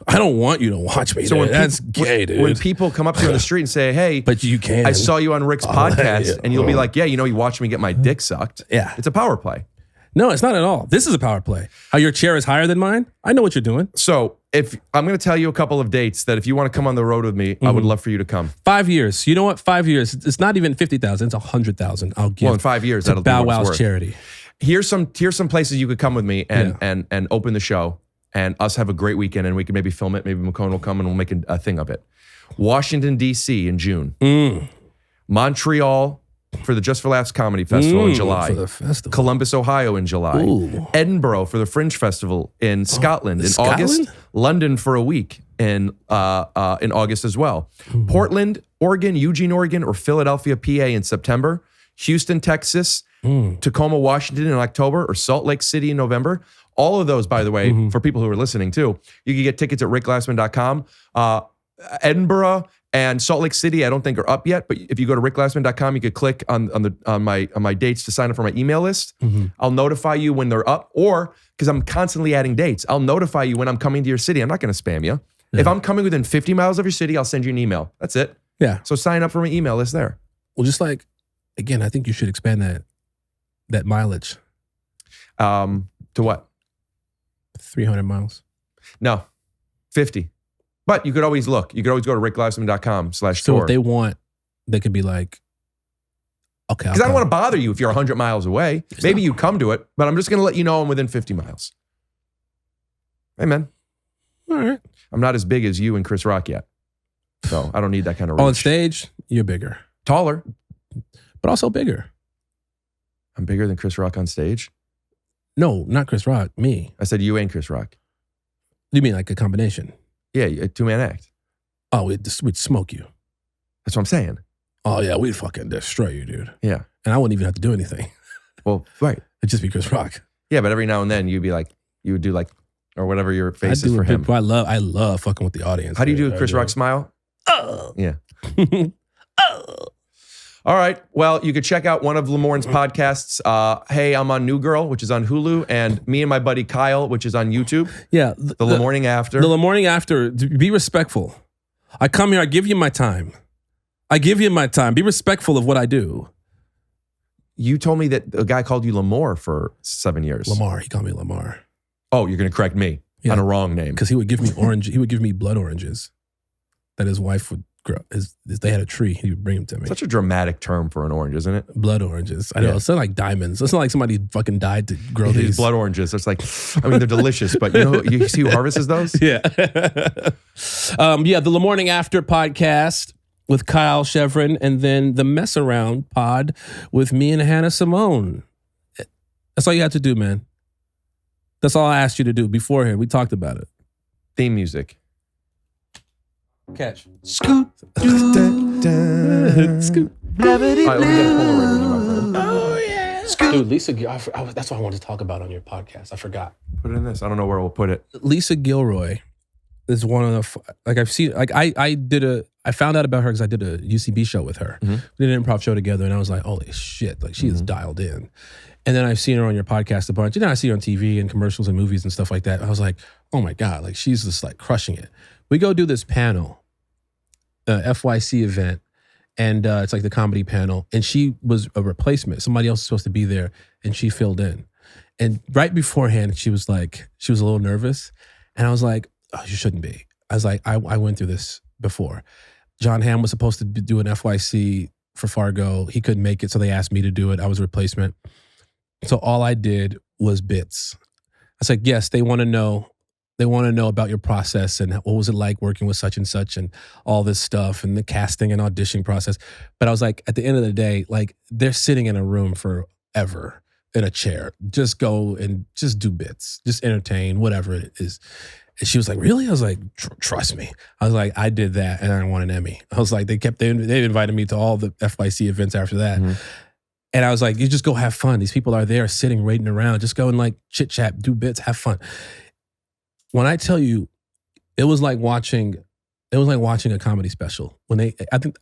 I don't want you to watch me. So that's gay, dude. When people come up to you on the street and say, "Hey, but you can. I saw you on Rick's podcast," and you'll be like, "Yeah, you watched me get my dick sucked." Yeah, it's a power play. No, it's not at all. This is a power play. How your chair is higher than mine? I know what you're doing. So if I'm going to tell you a couple of dates that if you want to come on the road with me, I would love for you to come. 5 years. You know what? 5 years. It's not even 50,000. It's 100,000. I'll give. Well, in 5 years, to that'll Bow be what it's Wow's worth. charity. Here's some places you could come with me and open the show and us have a great weekend, and we can maybe film it. Maybe McCone will come and we'll make a thing of it. Washington, D.C. in June. Montreal for the Just for Laughs Comedy Festival in July. For the festival. Columbus, Ohio in July. Ooh. Edinburgh for the Fringe Festival in Scotland in August. London for a week in August as well. Portland, Oregon, Eugene, Oregon, or Philadelphia, PA in September. Houston, Texas, Tacoma, Washington in October, or Salt Lake City in November. All of those, by the way, for people who are listening too, you can get tickets at rickglassman.com. Edinburgh and Salt Lake City, I don't think are up yet, but if you go to rickglassman.com, you could click on my dates to sign up for my email list. I'll notify you when they're up, or because I'm constantly adding dates, I'll notify you when I'm coming to your city. I'm not going to spam you. Yeah. If I'm coming within 50 miles of your city, I'll send you an email. That's it. Yeah. So sign up for my email list there. Well, just like, again, I think you should expand that mileage. To what? 300 miles. No, 50. But you could always look. You could always go to rickglassman.com/store. So if they want, they could be like, okay. Because I don't want to bother you if you're 100 miles away. Maybe you come to it, but I'm just going to let you know I'm within 50 miles. Hey, man. All right. I'm not as big as you and Chris Rock yet. So I don't need that kind of reach. On stage, you're bigger. Taller. But also bigger. I'm bigger than Chris Rock on stage? No, not Chris Rock. Me. I said you and Chris Rock. You mean like a combination? Yeah, a two-man act. Oh, we'd smoke you. That's what I'm saying. Oh, yeah, we'd fucking destroy you, dude. Yeah. And I wouldn't even have to do anything. Well, right. It'd just be Chris Rock. Yeah, but every now and then you would do like, or whatever your face is for him. I love fucking with the audience. How do you do Chris Rock smile? Oh. Yeah. All right. Well, you could check out one of Lamorne's podcasts. Hey, I'm on New Girl, which is on Hulu, and me and my buddy Kyle, which is on YouTube. Yeah. The Lamorning After. The Lamorning After. Be respectful. I come here. I give you my time. Be respectful of what I do. You told me that a guy called you Lamore for 7 years. Lamar. He called me Lamar. Oh, you're going to correct me on a wrong name. Because he would give me orange. He would give me blood oranges that his wife would grow. They had a tree. He would bring them to me. Such a dramatic term for an orange, isn't it? Blood oranges. I know. It's not like diamonds. It's not like somebody fucking died to grow these. Blood oranges. It's like, I mean, they're delicious, but you see who harvests those? Yeah. The Lamorning After podcast with Kyle Chevron, and then the Mess Around pod with me and Hannah Simone. That's all you have to do, man. That's all I asked you to do beforehand. We talked about it. Theme music. Catch. Scoot. Scoot. Oh, yeah. Dude, Lisa, that's what I wanted to talk about on your podcast. I forgot. Put it in this. I don't know where we'll put it. Lisa Gilroy is one of the, I've seen, I found out about her because I did a UCB show with her. We did an improv show together, and I was like, holy shit, like she is dialed in. And then I've seen her on your podcast a bunch. And then I see her on TV and commercials and movies and stuff like that. I was like, oh my God, like she's just like crushing it. We go do this panel, FYC event, and it's like the comedy panel. And she was a replacement. Somebody else was supposed to be there and she filled in. And right beforehand, she was a little nervous. And I was like, oh, you shouldn't be. I was like, I went through this before. John Hamm was supposed to do an FYC for Fargo. He couldn't make it, so they asked me to do it. I was a replacement. So all I did was bits. I was like, yes, they want to know about your process and what was it like working with such and such and all this stuff and the casting and auditioning process. But I was like, at the end of the day, like they're sitting in a room forever in a chair. Just go and just do bits, just entertain, whatever it is. And she was like, really? I was like, trust me. I was like, I did that and I won an Emmy. I was like, they invited me to all the FYC events after that. Mm-hmm. And I was like, you just go have fun. These people are there sitting, waiting around. Just go and like chit chat, do bits, have fun. When I tell you, it was like watching a comedy special. I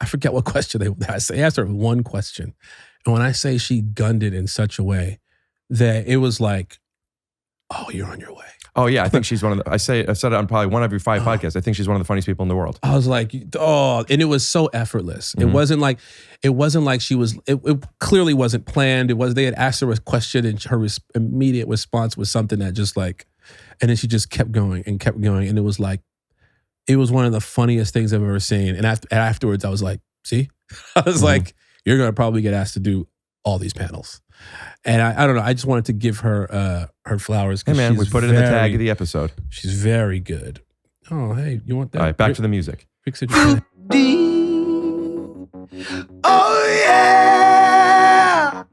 forget what question they asked her one question. And when I say she gunned it in such a way that it was like, oh, you're on your way. Oh yeah, I think she's one of the. I've said it on probably one of your 5 podcasts. I think she's one of the funniest people in the world. I was like, oh, and it was so effortless. Mm-hmm. It wasn't like she was. It clearly wasn't planned. They had asked her a question, and her immediate response was something that just like, and then she just kept going, and it was like, it was one of the funniest things I've ever seen. And afterwards, I was like, see, I was like, you're gonna probably get asked to do all these panels. And I don't know. I just wanted to give her her flowers. Hey man, we put it in the tag of the episode. She's very good. Oh, hey, you want that? All right, back to the music. Fix it. Oh yeah.